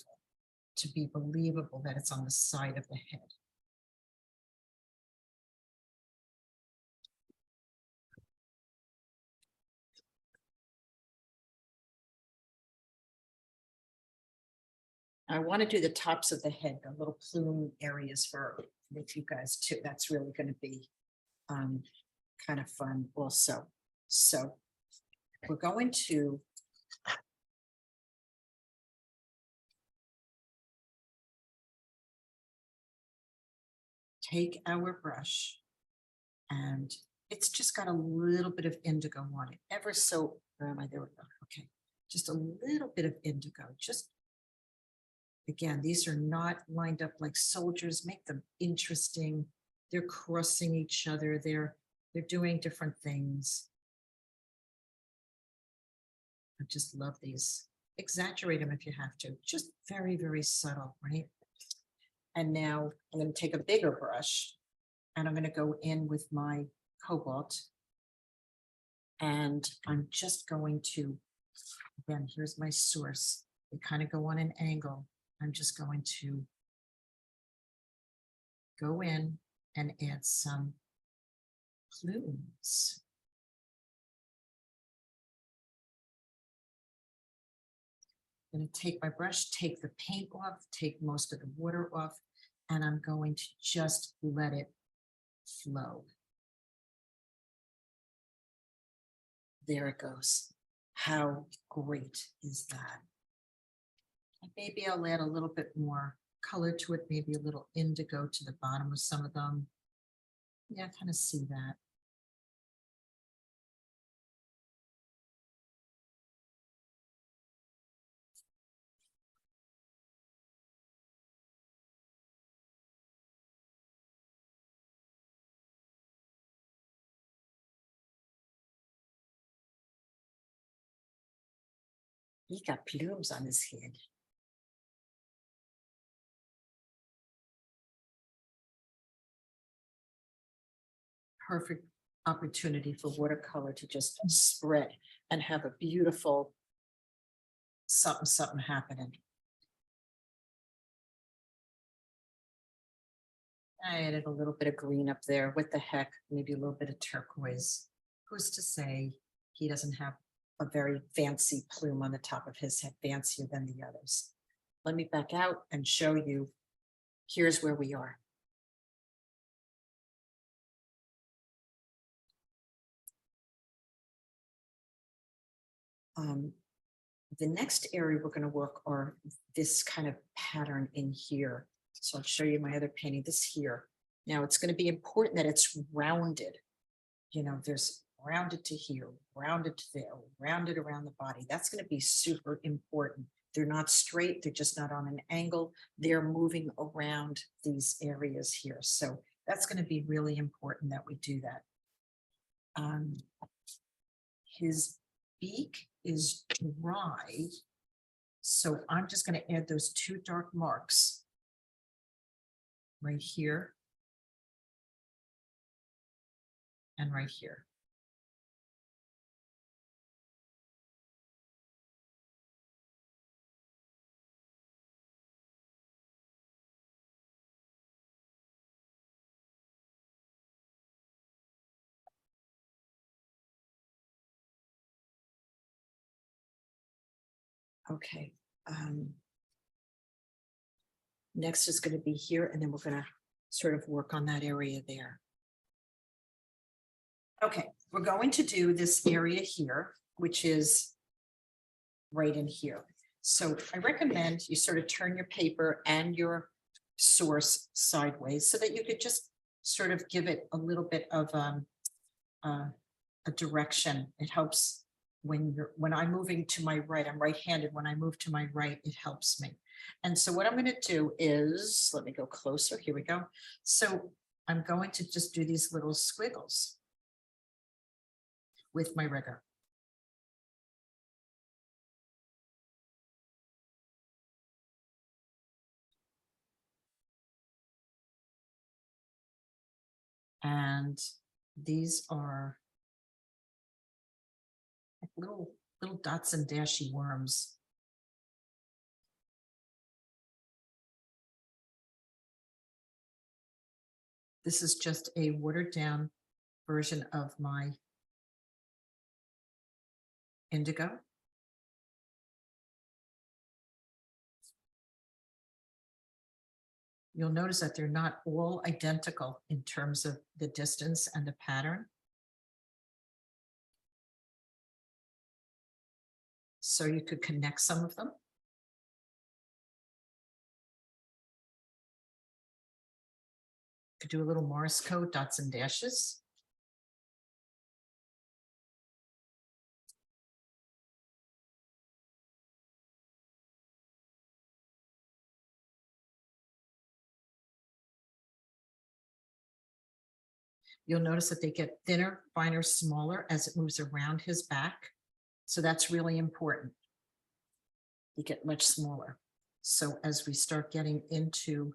to be believable that it's on the side of the head. I want to do the tops of the head, the little plume areas for you guys too. That's really going to be kind of fun also. So we're going to take our brush, and it's just got a little bit of indigo on it, ever so, where am I? There we go. Okay, just a little bit of indigo. Just, again, these are not lined up like soldiers. Make them interesting. They're crossing each other. They're doing different things. I just love these. Exaggerate them if you have to. Just very, very subtle, right? And now I'm going to take a bigger brush and I'm going to go in with my cobalt. And I'm just going to, again, here's my source. They kind of go on an angle. I'm just going to go in and add some plumes. I'm going to take my brush, take the paint off, take most of the water off, and I'm going to just let it flow. There it goes. How great is that? And maybe I'll add a little bit more color to it, maybe a little indigo to the bottom of some of them. Yeah, I kind of see that. He got plumes on his head. Perfect opportunity for watercolor to just spread and have a beautiful something happening. I added a little bit of green up there. What the heck? Maybe a little bit of turquoise. Who's to say he doesn't have a very fancy plume on the top of his head, fancier than the others? Let me back out and show you. Here's where we are. The next area we're going to work are this kind of pattern in here. So I'll show you my other painting, this here. Now it's going to be important that it's rounded. You know, there's rounded to here, rounded to there, rounded around the body. That's going to be super important. They're not straight. They're just not on an angle. They're moving around these areas here. So that's going to be really important that we do that. His beak is dry. So I'm just going to add those two dark marks right here and right here. Okay. Next is going to be here, and then we're going to sort of work on that area there. Okay, we're going to do this area here, which is right in here. So I recommend you sort of turn your paper and your source sideways so that you could just sort of give it a little bit of a direction. It helps when I'm moving to my right. I'm right-handed. When I move to my right, it helps me. And so what I'm going to do is, let me go closer. Here we go. So I'm going to just do these little squiggles with my rigger. And these are like little dots and dashy worms. This is just a watered down version of my indigo. You'll notice that they're not all identical in terms of the distance and the pattern. So you could connect some of them. Could do a little Morse code, dots and dashes. You'll notice that they get thinner, finer, smaller as it moves around his back. So that's really important. You get much smaller. So as we start getting into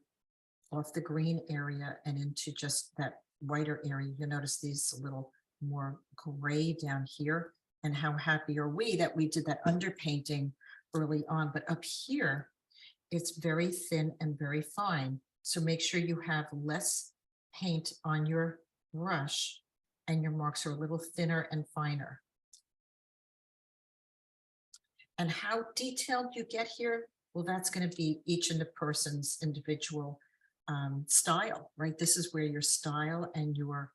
off the green area and into just that whiter area, you'll notice these a little more gray down here. And how happy are we that we did that underpainting early on, but up here, it's very thin and very fine. So make sure you have less paint on your brush and your marks are a little thinner and finer. And how detailed you get here, well, that's going to be each of the person's individual style, right? This is where your style and your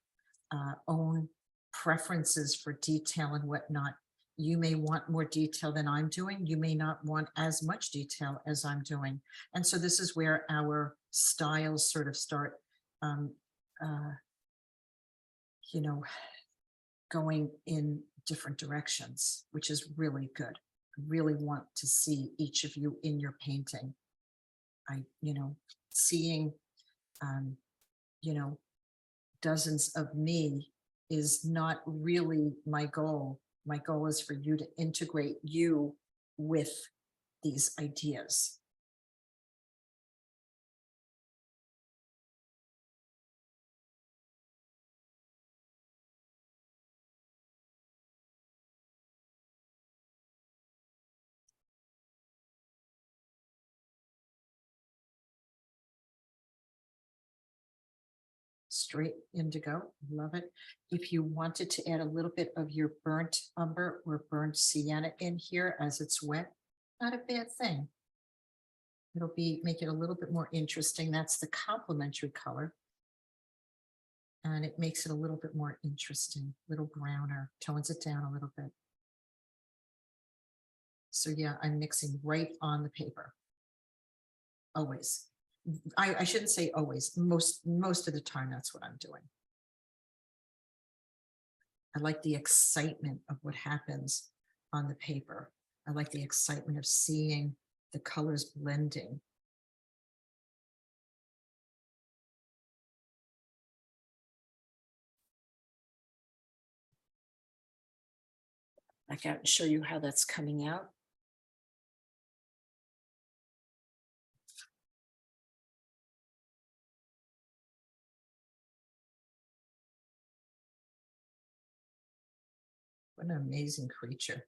own preferences for detail and whatnot. You may want more detail than I'm doing. You may not want as much detail as I'm doing. And so this is where our styles sort of start, you know, going in different directions, which is really good. I really want to see each of you in your painting. Seeing, dozens of me is not really my goal. My goal is for you to integrate you with these ideas. Straight indigo, love it. If you wanted to add a little bit of your burnt umber or burnt sienna in here as it's wet, not a bad thing. It'll make it a little bit more interesting. That's the complementary color. And it makes it a little bit more interesting, a little browner, tones it down a little bit. So yeah, I'm mixing right on the paper. Always. I shouldn't say always, most of the time, that's what I'm doing. I like the excitement of what happens on the paper. I like the excitement of seeing the colors blending. Back out and show you how that's coming out. What an amazing creature.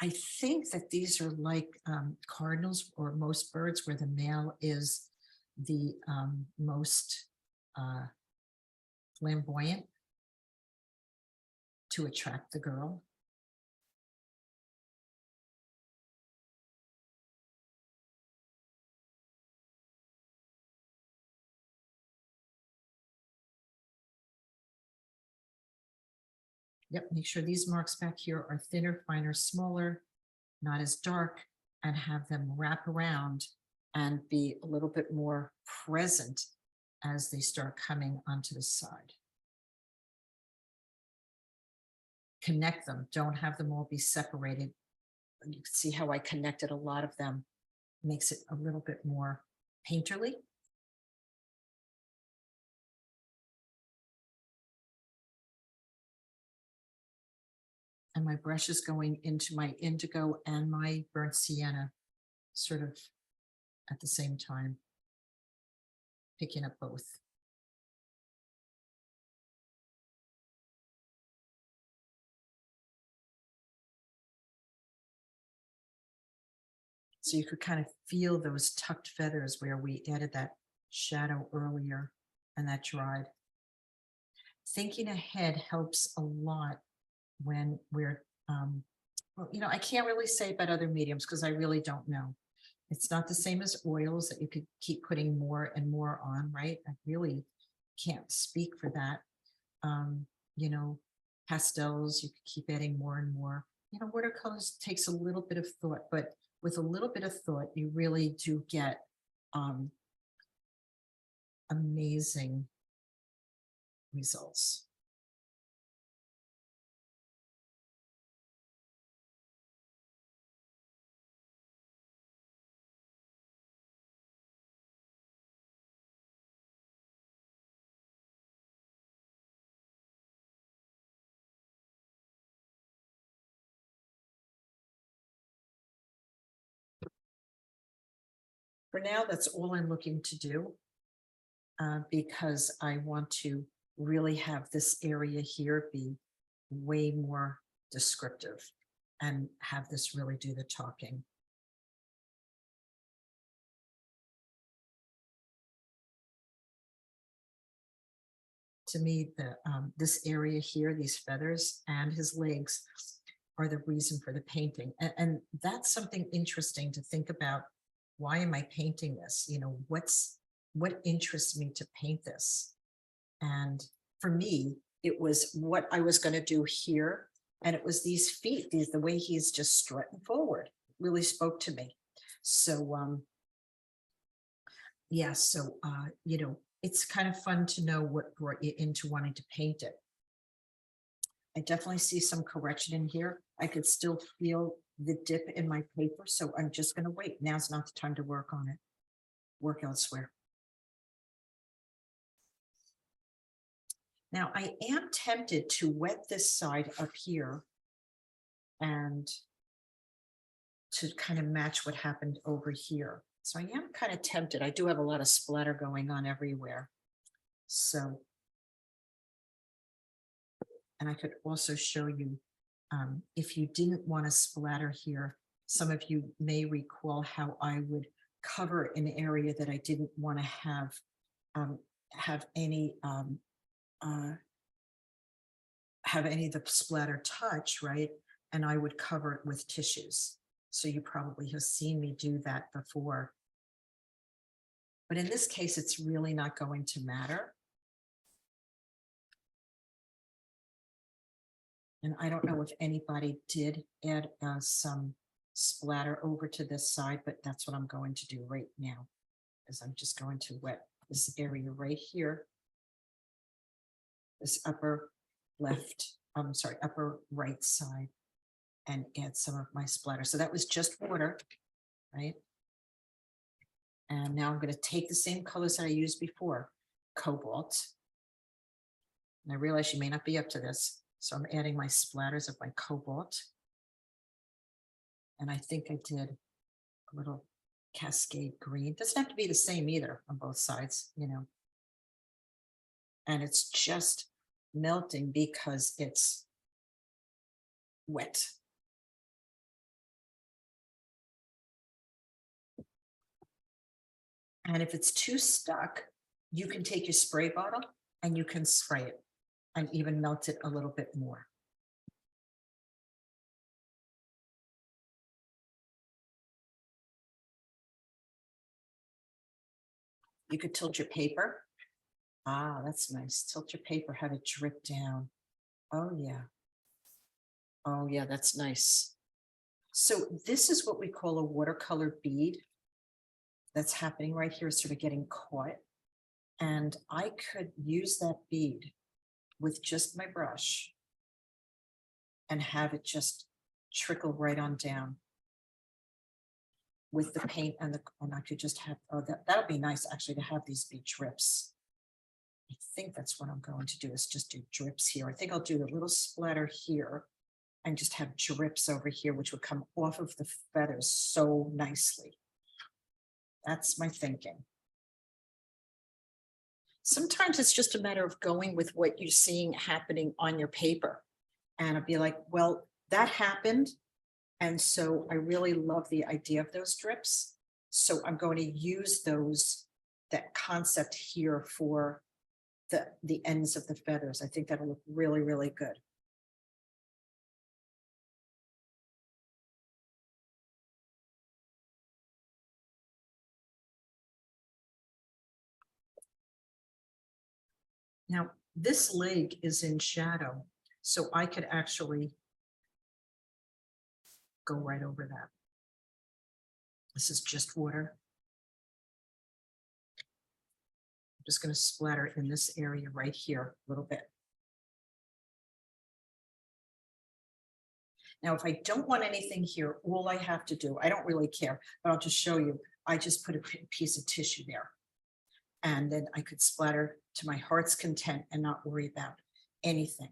I think that these are like cardinals or most birds where the male is the most flamboyant to attract the girl. Yep, make sure these marks back here are thinner, finer, smaller, not as dark, and have them wrap around and be a little bit more present as they start coming onto the side. Connect them, don't have them all be separated. You can see how I connected a lot of them, makes it a little bit more painterly. And my brush is going into my indigo and my burnt sienna sort of at the same time, picking up both. So you could kind of feel those tucked feathers where we added that shadow earlier and that dried. Thinking ahead helps a lot when we're well, I can't really say about other mediums because I really don't know. It's not the same as oils that you could keep putting more and more on, right? I really can't speak for that. You know, pastels, you could keep adding more and more. Watercolors takes a little bit of thought, but with a little bit of thought, you really do get amazing results. For now, that's all I'm looking to do because I want to really have this area here be way more descriptive and have this really do the talking. To me, this area here, these feathers and his legs are the reason for the painting. And that's something interesting to think about. Why am I painting this? What interests me to paint this? And for me, it was what I was going to do here. And it was these feet, the way he's just strutting forward really spoke to me. So, yeah, so, it's kind of fun to know what brought you into wanting to paint it. I definitely see some correction in here. I could still feel the dip in my paper, so I'm just going to wait. Now's not the time to work on it. Work elsewhere. Now, I am tempted to wet this side up here and to kind of match what happened over here. So I am kind of tempted. I do have a lot of splatter going on everywhere. So, and I could also show you, if you didn't want to splatter here, some of you may recall how I would cover an area that I didn't want to have any of the splatter touch, right? And I would cover it with tissues. So you probably have seen me do that before. But in this case, it's really not going to matter. And I don't know if anybody did add some splatter over to this side, but that's what I'm going to do right now, is I'm just going to wet this area right here. This upper left, upper right side, and add some of my splatter. So that was just water, right? And now I'm going to take the same colors that I used before, cobalt. And I realize you may not be up to this, so I'm adding my splatters of my cobalt. And I think I did a little cascade green. Doesn't have to be the same either on both sides, And it's just melting because it's wet. And if it's too stuck, you can take your spray bottle and you can spray it and even melt it a little bit more. You could tilt your paper. Ah, that's nice. Tilt your paper, have it drip down. Oh, yeah. Oh, yeah, that's nice. So this is what we call a watercolor bead. That's happening right here, sort of getting caught. And I could use that bead with just my brush and have it just trickle right on down with the paint and I could just have, that'll be nice actually to have these be drips. I think that's what I'm going to do, is just do drips here. I think I'll do a little splatter here and just have drips over here, which would come off of the feathers so nicely. That's my thinking. Sometimes it's just a matter of going with what you're seeing happening on your paper. And I'd be like, well, that happened. And so I really love the idea of those drips. So I'm going to use that concept here for the ends of the feathers. I think that'll look really, really good. Now, this leg is in shadow, so I could actually go right over that. This is just water. I'm just going to splatter in this area right here a little bit. Now, if I don't want anything here, all I have to do, I don't really care, but I'll just show you. I just put a piece of tissue there. And then I could splatter to my heart's content and not worry about anything.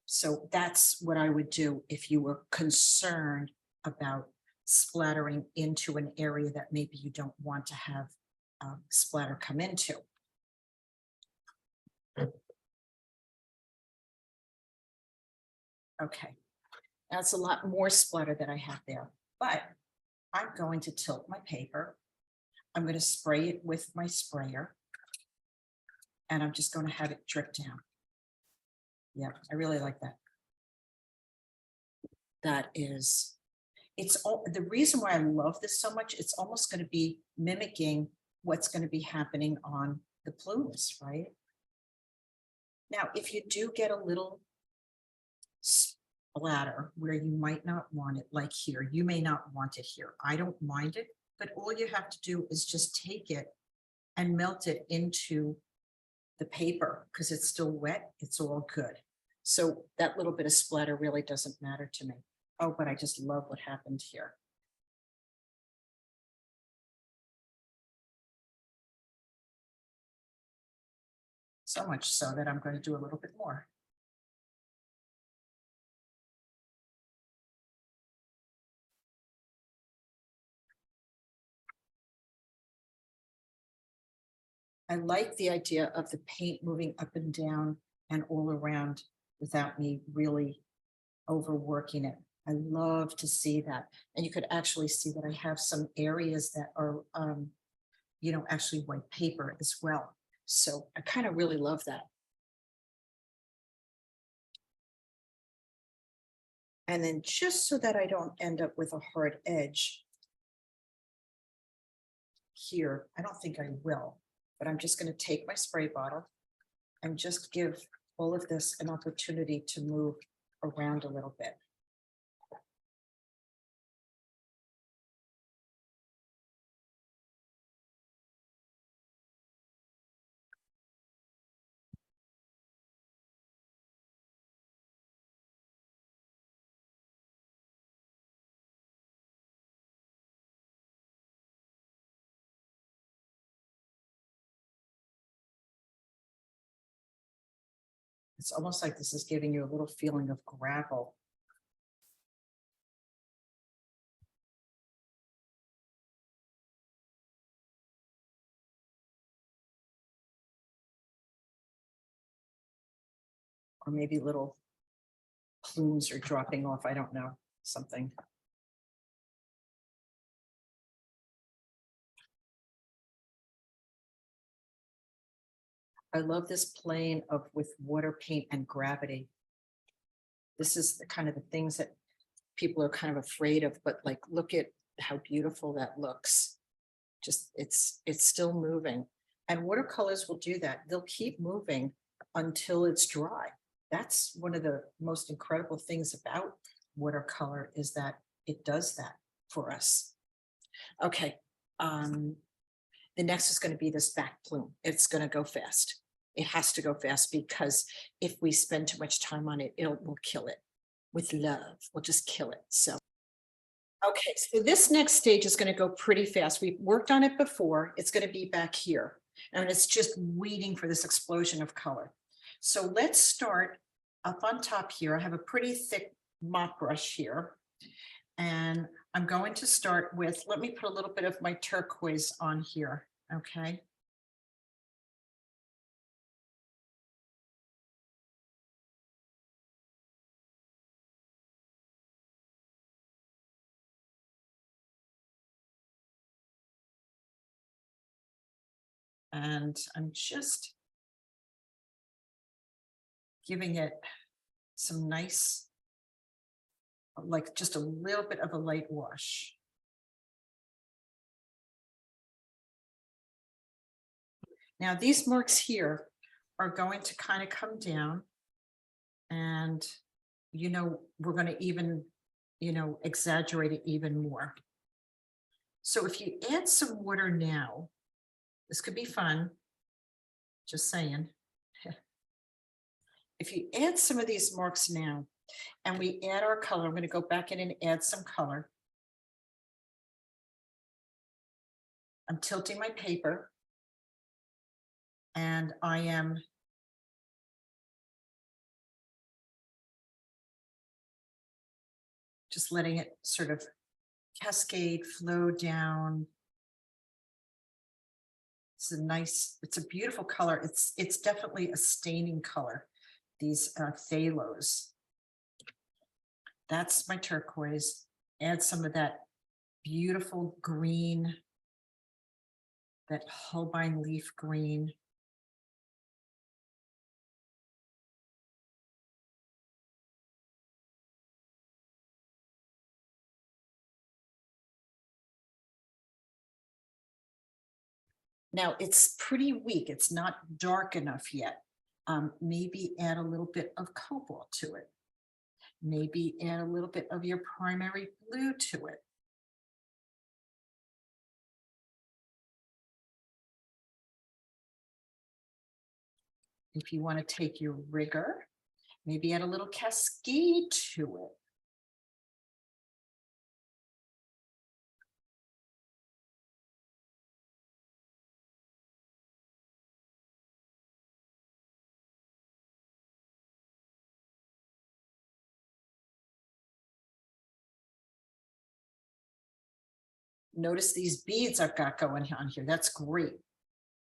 So that's what I would do if you were concerned about splattering into an area that maybe you don't want to have splatter come into. Okay, that's a lot more splatter that I have there, but I'm going to tilt my paper. I'm going to spray it with my sprayer. And I'm just going to have it drip down. Yeah, I really like that. That is, it's all the reason why I love this so much. It's almost going to be mimicking what's going to be happening on the plumes, right? Now, if you do get a little splatter where you might not want it, like here, you may not want it here. I don't mind it, but all you have to do is just take it and melt it into the paper because it's still wet. It's all good. So that little bit of splatter really doesn't matter to me. Oh, but I just love what happened here. So much so that I'm going to do a little bit more. I like the idea of the paint moving up and down and all around without me really overworking it. I love to see that. And you could actually see that I have some areas that are, you know, actually white paper as well. So I kind of really love that. And then just so that I don't end up with a hard edge here, I don't think I will, but I'm just going to take my spray bottle and just give all of this an opportunity to move around a little bit. It's almost like this is giving you a little feeling of gravel. Or maybe little plumes are dropping off. I don't know, something. I love this playing of with water paint and gravity. This is the kind of the things that people are kind of afraid of, but like, look at how beautiful that looks. Just it's still moving. And watercolors will do that. They'll keep moving until it's dry. That's one of the most incredible things about watercolor is that it does that for us. Okay. The next is going to be this back plume. It's going to go fast. It has to go fast because if we spend too much time on it, we'll kill it with love. We'll just kill it. So, okay, so this next stage is going to go pretty fast. We've worked on it before. It's going to be back here and it's just waiting for this explosion of color. So let's start up on top here. I have a pretty thick mop brush here. And I'm going to start with, let me put a little bit of my turquoise on here, okay? And I'm just giving it some nice, like just a little bit of a light wash. Now these marks here are going to kind of come down. And, we're going to even, exaggerate it even more. So if you add some water now, this could be fun. Just saying. If you add some of these marks now, and we add our color, I'm going to go back in and add some color. I'm tilting my paper. And I am just letting it sort of cascade, flow down. It's a beautiful color. It's definitely a staining color, these phthalos. That's my turquoise. Add some of that beautiful green, that Holbein leaf green. Now it's pretty weak. It's not dark enough yet. Maybe add a little bit of cobalt to it. Maybe add a little bit of your primary blue to it. If you want to take your rigor, maybe add a little cascade to it. Notice these beads I've got going on here. That's great.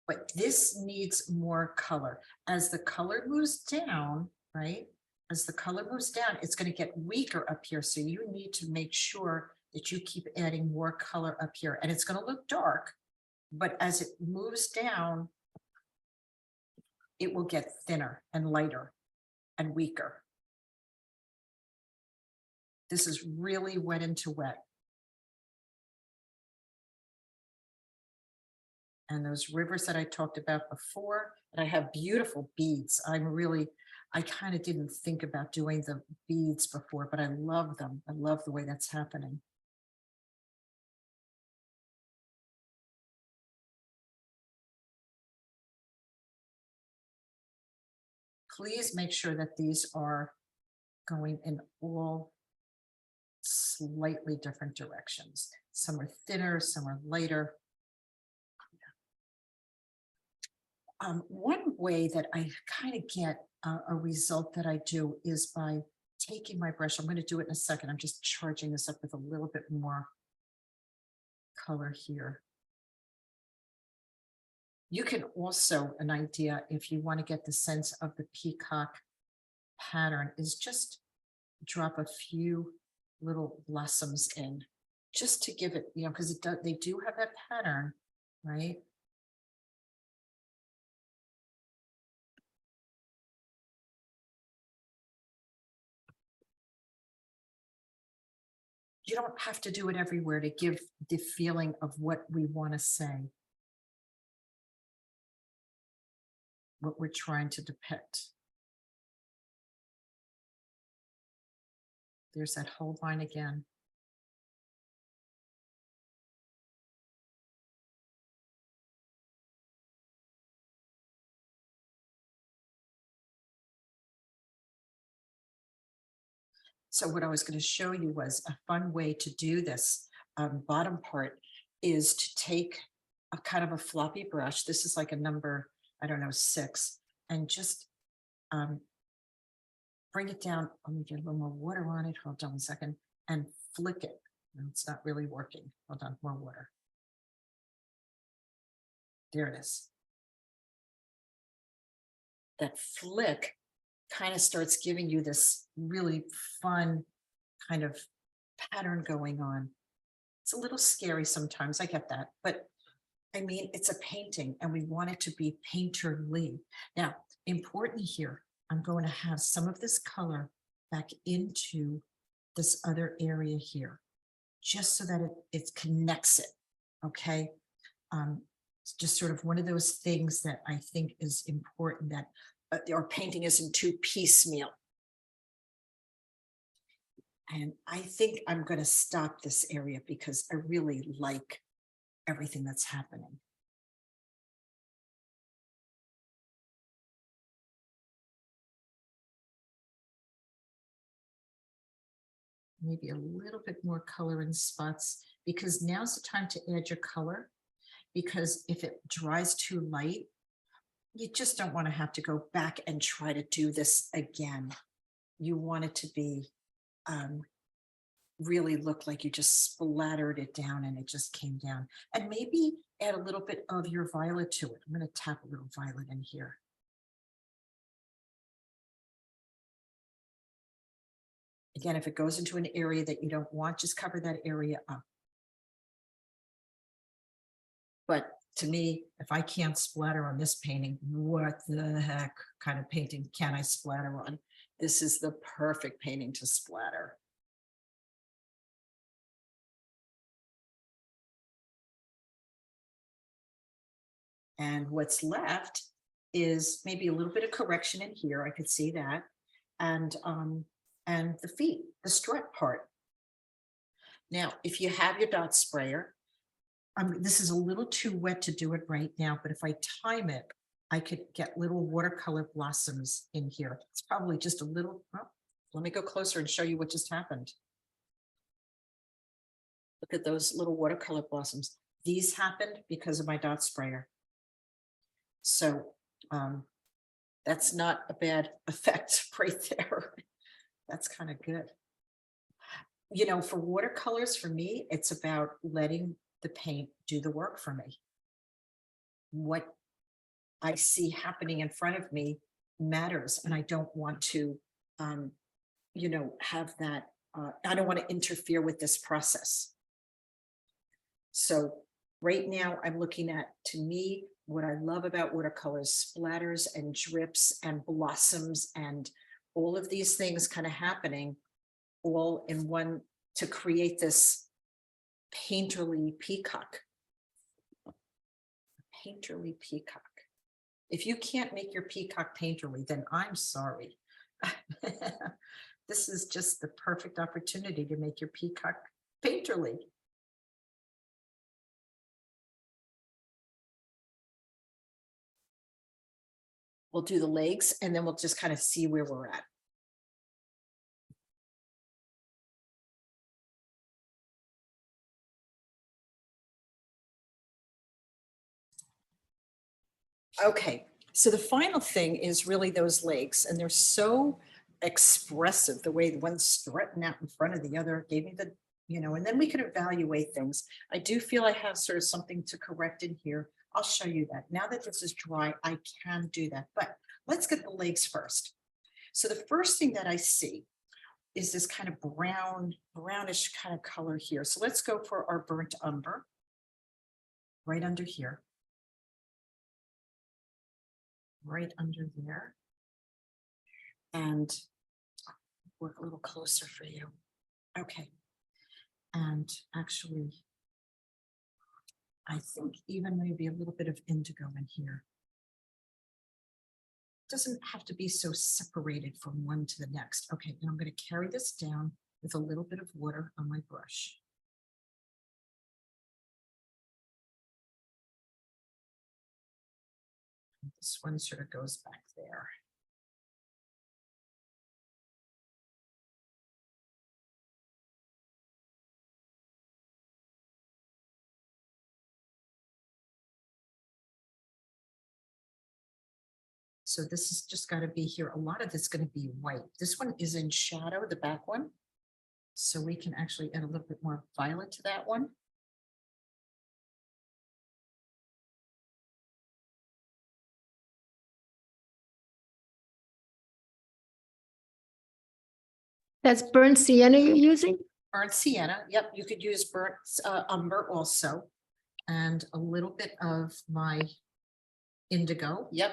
But this needs more color. As the color moves down, right? As the color moves down, it's going to get weaker up here. So you need to make sure that you keep adding more color up here. And it's going to look dark, but as it moves down, it will get thinner and lighter and weaker. This is really wet into wet. And those rivers that I talked about before, and I have beautiful beads. I kind of didn't think about doing the beads before, but I love them. I love the way that's happening. Please make sure that these are going in all slightly different directions. Some are thinner, some are lighter. One way that I kind of get a result that I do is by taking my brush. I'm going to do it in a second. I'm just charging this up with a little bit more color here. You can also, an idea, if you want to get the sense of the peacock pattern, is just drop a few little blossoms in, just to give it, because they do have that pattern, right? You don't have to do it everywhere to give the feeling of what we want to say, what we're trying to depict. There's that whole line again. So what I was going to show you was a fun way to do this bottom part is to take a kind of a floppy brush. This is like a number, I don't know, 6, and just bring it down. Let me get a little more water on it. Hold on a second, and flick it. No, it's not really working. Hold on, more water. There it is. That flick kind of starts giving you this really fun kind of pattern going on. It's a little scary sometimes, I get that, but I mean, it's a painting and we want it to be painterly. Now, important here, I'm going to have some of this color back into this other area here, just so that it connects it, okay? It's just sort of one of those things that I think is important, that our painting isn't too piecemeal. And I think I'm going to stop this area because I really like everything that's happening. Maybe a little bit more color in spots, because now's the time to add your color. Because if it dries too light, you just don't want to have to go back and try to do this again. You want it to be really look like you just splattered it down and it just came down. And maybe add a little bit of your violet to it. I'm going to tap a little violet in here. Again, if it goes into an area that you don't want, just cover that area up. But to me, if I can't splatter on this painting, what the heck kind of painting can I splatter on? This is the perfect painting to splatter. And what's left is maybe a little bit of correction in here. I could see that. And the feet, the strut part. Now, if you have your dot sprayer, this is a little too wet to do it right now, but if I time it, I could get little watercolor blossoms in here. It's probably just a little, oh, let me go closer and show you what just happened. Look at those little watercolor blossoms. These happened because of my dot sprayer. So that's not a bad effect right there. That's kind of good. You know, for watercolors, for me, it's about letting the paint do the work for me. What I see happening in front of me matters, and I don't want to, you know, have that. I don't want to interfere with this process. So right now I'm looking at, to me, what I love about watercolors, splatters and drips and blossoms and all of these things kind of happening all in one to create this painterly peacock. Painterly peacock. If you can't make your peacock painterly, then I'm sorry. This is just the perfect opportunity to make your peacock painterly. We'll do the legs and then we'll just kind of see where we're at. Okay, so the final thing is really those legs, and they're so expressive, the way one's strutting out in front of the other, gave me the, you know, and then we can evaluate things. I do feel I have sort of something to correct in here. I'll show you that. Now that this is dry, I can do that, but let's get the legs first. So the first thing that I see is this kind of brownish kind of color here. So let's go for our burnt umber right under here. Right under there, and work a little closer for you. Okay, and actually I think even maybe a little bit of indigo in here. Doesn't have to be so separated from one to the next. Okay, and I'm going to carry this down with a little bit of water on my brush. This one sort of goes back there. So this is just got to be here. A lot of it's going to be white. This one is in shadow, the back one. So we can actually add a little bit more violet to that one.
That's burnt sienna you're using?
Burnt sienna. Yep, you could use burnt umber also. And a little bit of my indigo. Yep.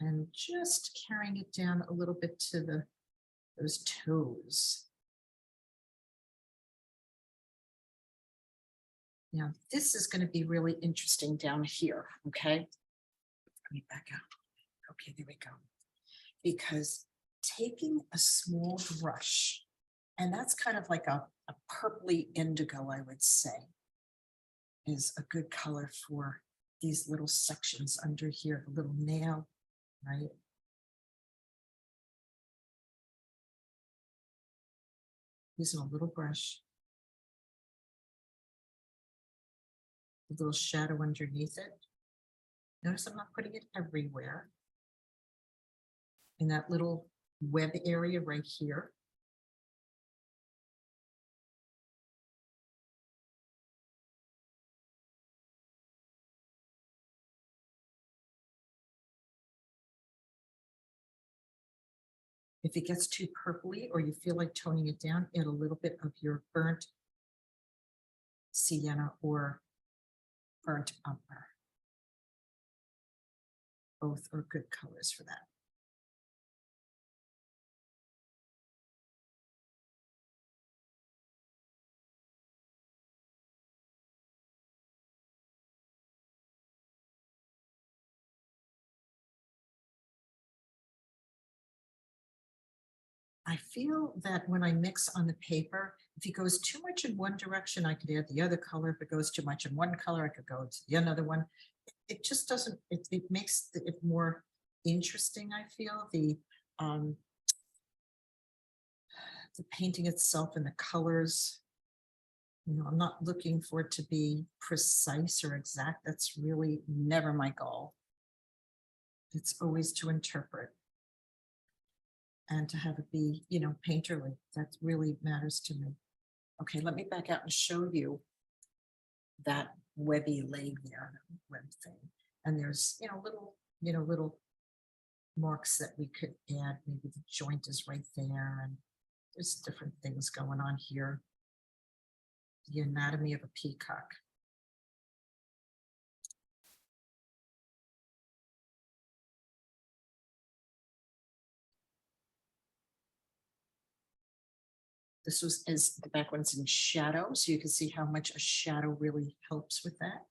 And just carrying it down a little bit to those toes. Now, this is going to be really interesting down here, okay? Let me back up. Okay, there we go. Because taking a small brush, and that's kind of like a purpley indigo, I would say, is a good color for these little sections under here, the little nail, right? Using a little brush. A little shadow underneath it. Notice I'm not putting it everywhere. In that little web area right here. If it gets too purpley or you feel like toning it down, add a little bit of your burnt sienna or burnt umber. Both are good colors for that. I feel that when I mix on the paper, if it goes too much in one direction, I could add the other color. If it goes too much in one color, I could go to the another one. It just doesn't, it makes it more interesting, I feel, the painting itself and the colors. You know, I'm not looking for it to be precise or exact. That's really never my goal. It's always to interpret. And to have it be, you know, painterly. That really matters to me. Okay, let me back out and show you that webby leg there, web thing. And there's, you know, little marks that we could add. Maybe the joint is right there, and there's different things going on here. The anatomy of a peacock. This was as the back one's in shadow, so you can see how much a shadow really helps with that.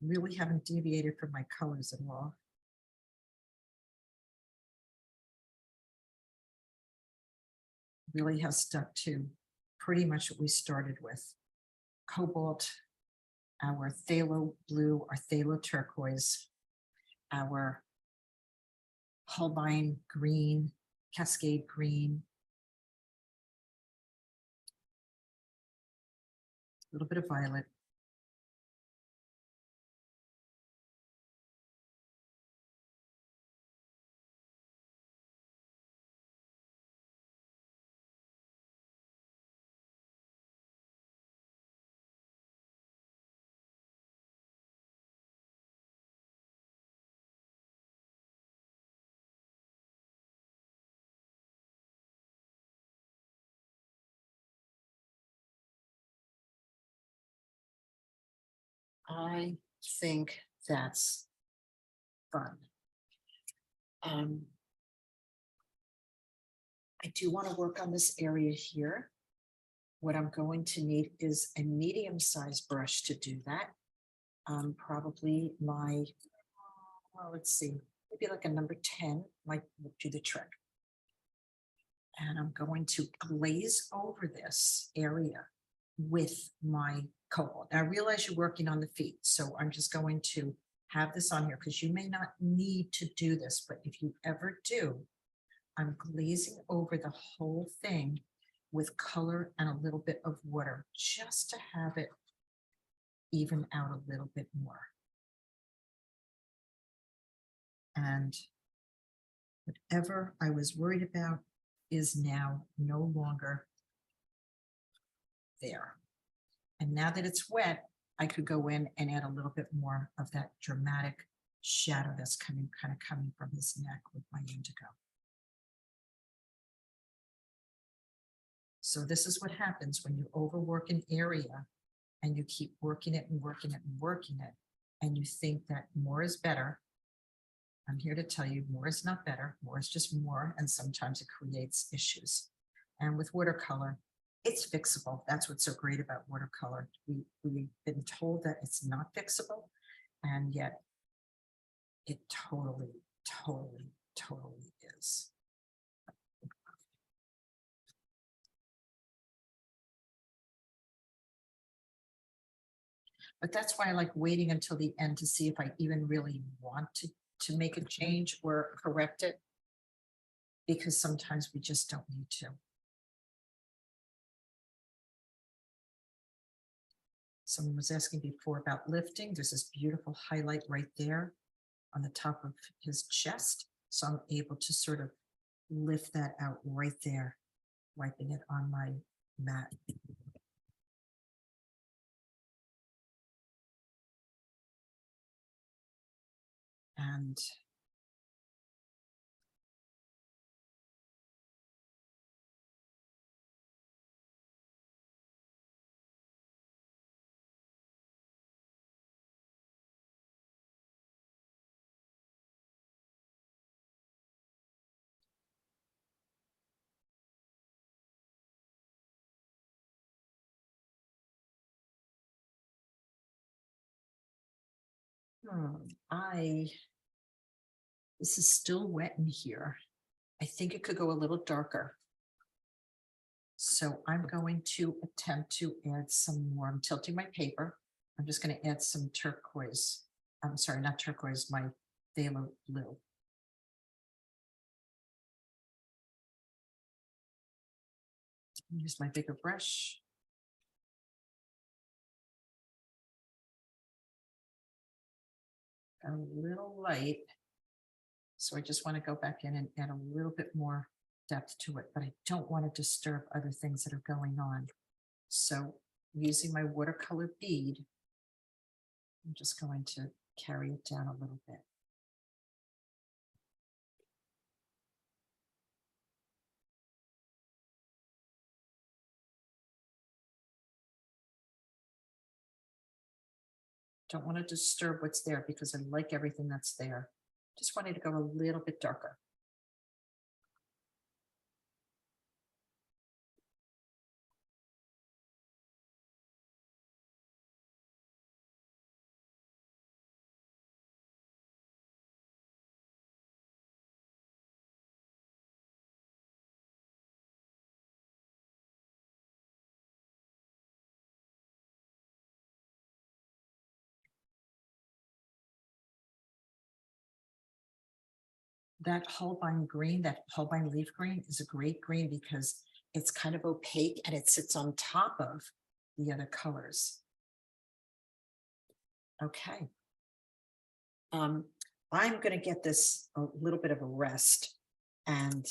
Really haven't deviated from my colors at all. Really has stuck to pretty much what we started with. Cobalt, our phthalo blue, our phthalo turquoise, our Holbein green, Cascade green, a little bit of violet. I think that's fun. I do want to work on this area here. What I'm going to need is a medium-sized brush to do that. Probably my, well, let's see, maybe like a number 10 might do the trick. And I'm going to glaze over this area with my cobalt. Now, I realize you're working on the feet, so I'm just going to have this on here because you may not need to do this, but if you ever do, I'm glazing over the whole thing with color and a little bit of water just to have it even out a little bit more. And whatever I was worried about is now no longer there. And now that it's wet, I could go in and add a little bit more of that dramatic shadow that's kind of coming from his neck with my indigo. So this is what happens when you overwork an area and you keep working it and working it and working it, and you think that more is better. I'm here to tell you more is not better. More is just more. And sometimes it creates issues. And with watercolor, it's fixable. That's what's so great about watercolor. We've been told that it's not fixable, and yet it totally is. But that's why I like waiting until the end to see if I even really want to make a change or correct it. Because sometimes we just don't need to. Someone was asking before about lifting. There's this beautiful highlight right there on the top of his chest. So I'm able to sort of lift that out right there, wiping it on my mat. And this is still wet in here. I think it could go a little darker. So I'm going to attempt to add some more. I'm tilting my paper. I'm just going to add some turquoise. I'm sorry, not turquoise, my phthalo blue. Use my bigger brush. A little light. So I just want to go back in and add a little bit more depth to it, but I don't want to disturb other things that are going on. So using my watercolor bead, I'm just going to carry it down a little bit. Don't want to disturb what's there because I like everything that's there. Just wanted to go a little bit darker. That Holbein green, that Holbein leaf green is a great green because it's kind of opaque and it sits on top of the other colors. Okay. I'm going to get this a little bit of a rest, and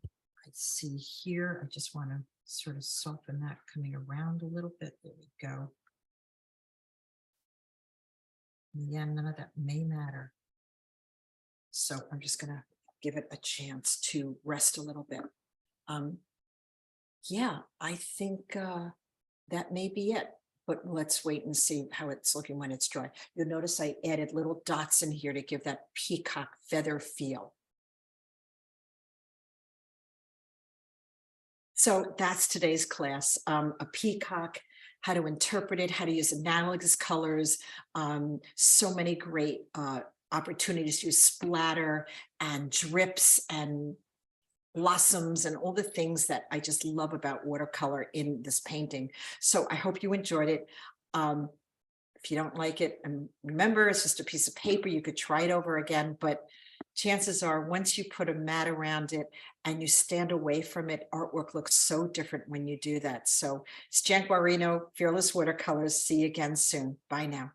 I see here, I just want to sort of soften that coming around a little bit. There we go. Again, none of that may matter. So I'm just going to give it a chance to rest a little bit. Yeah, I think that may be it, but let's wait and see how it's looking when it's dry. You'll notice I added little dots in here to give that peacock feather feel. So that's today's class, a peacock, how to interpret it, how to use analogous colors, so many great opportunities to use splatter and drips and blossoms and all the things that I just love about watercolor in this painting. So I hope you enjoyed it. If you don't like it, and remember, it's just a piece of paper. You could try it over again, but chances are once you put a mat around it and you stand away from it, artwork looks so different when you do that. So it's Jan Guarino, Fearless Watercolors. See you again soon. Bye now.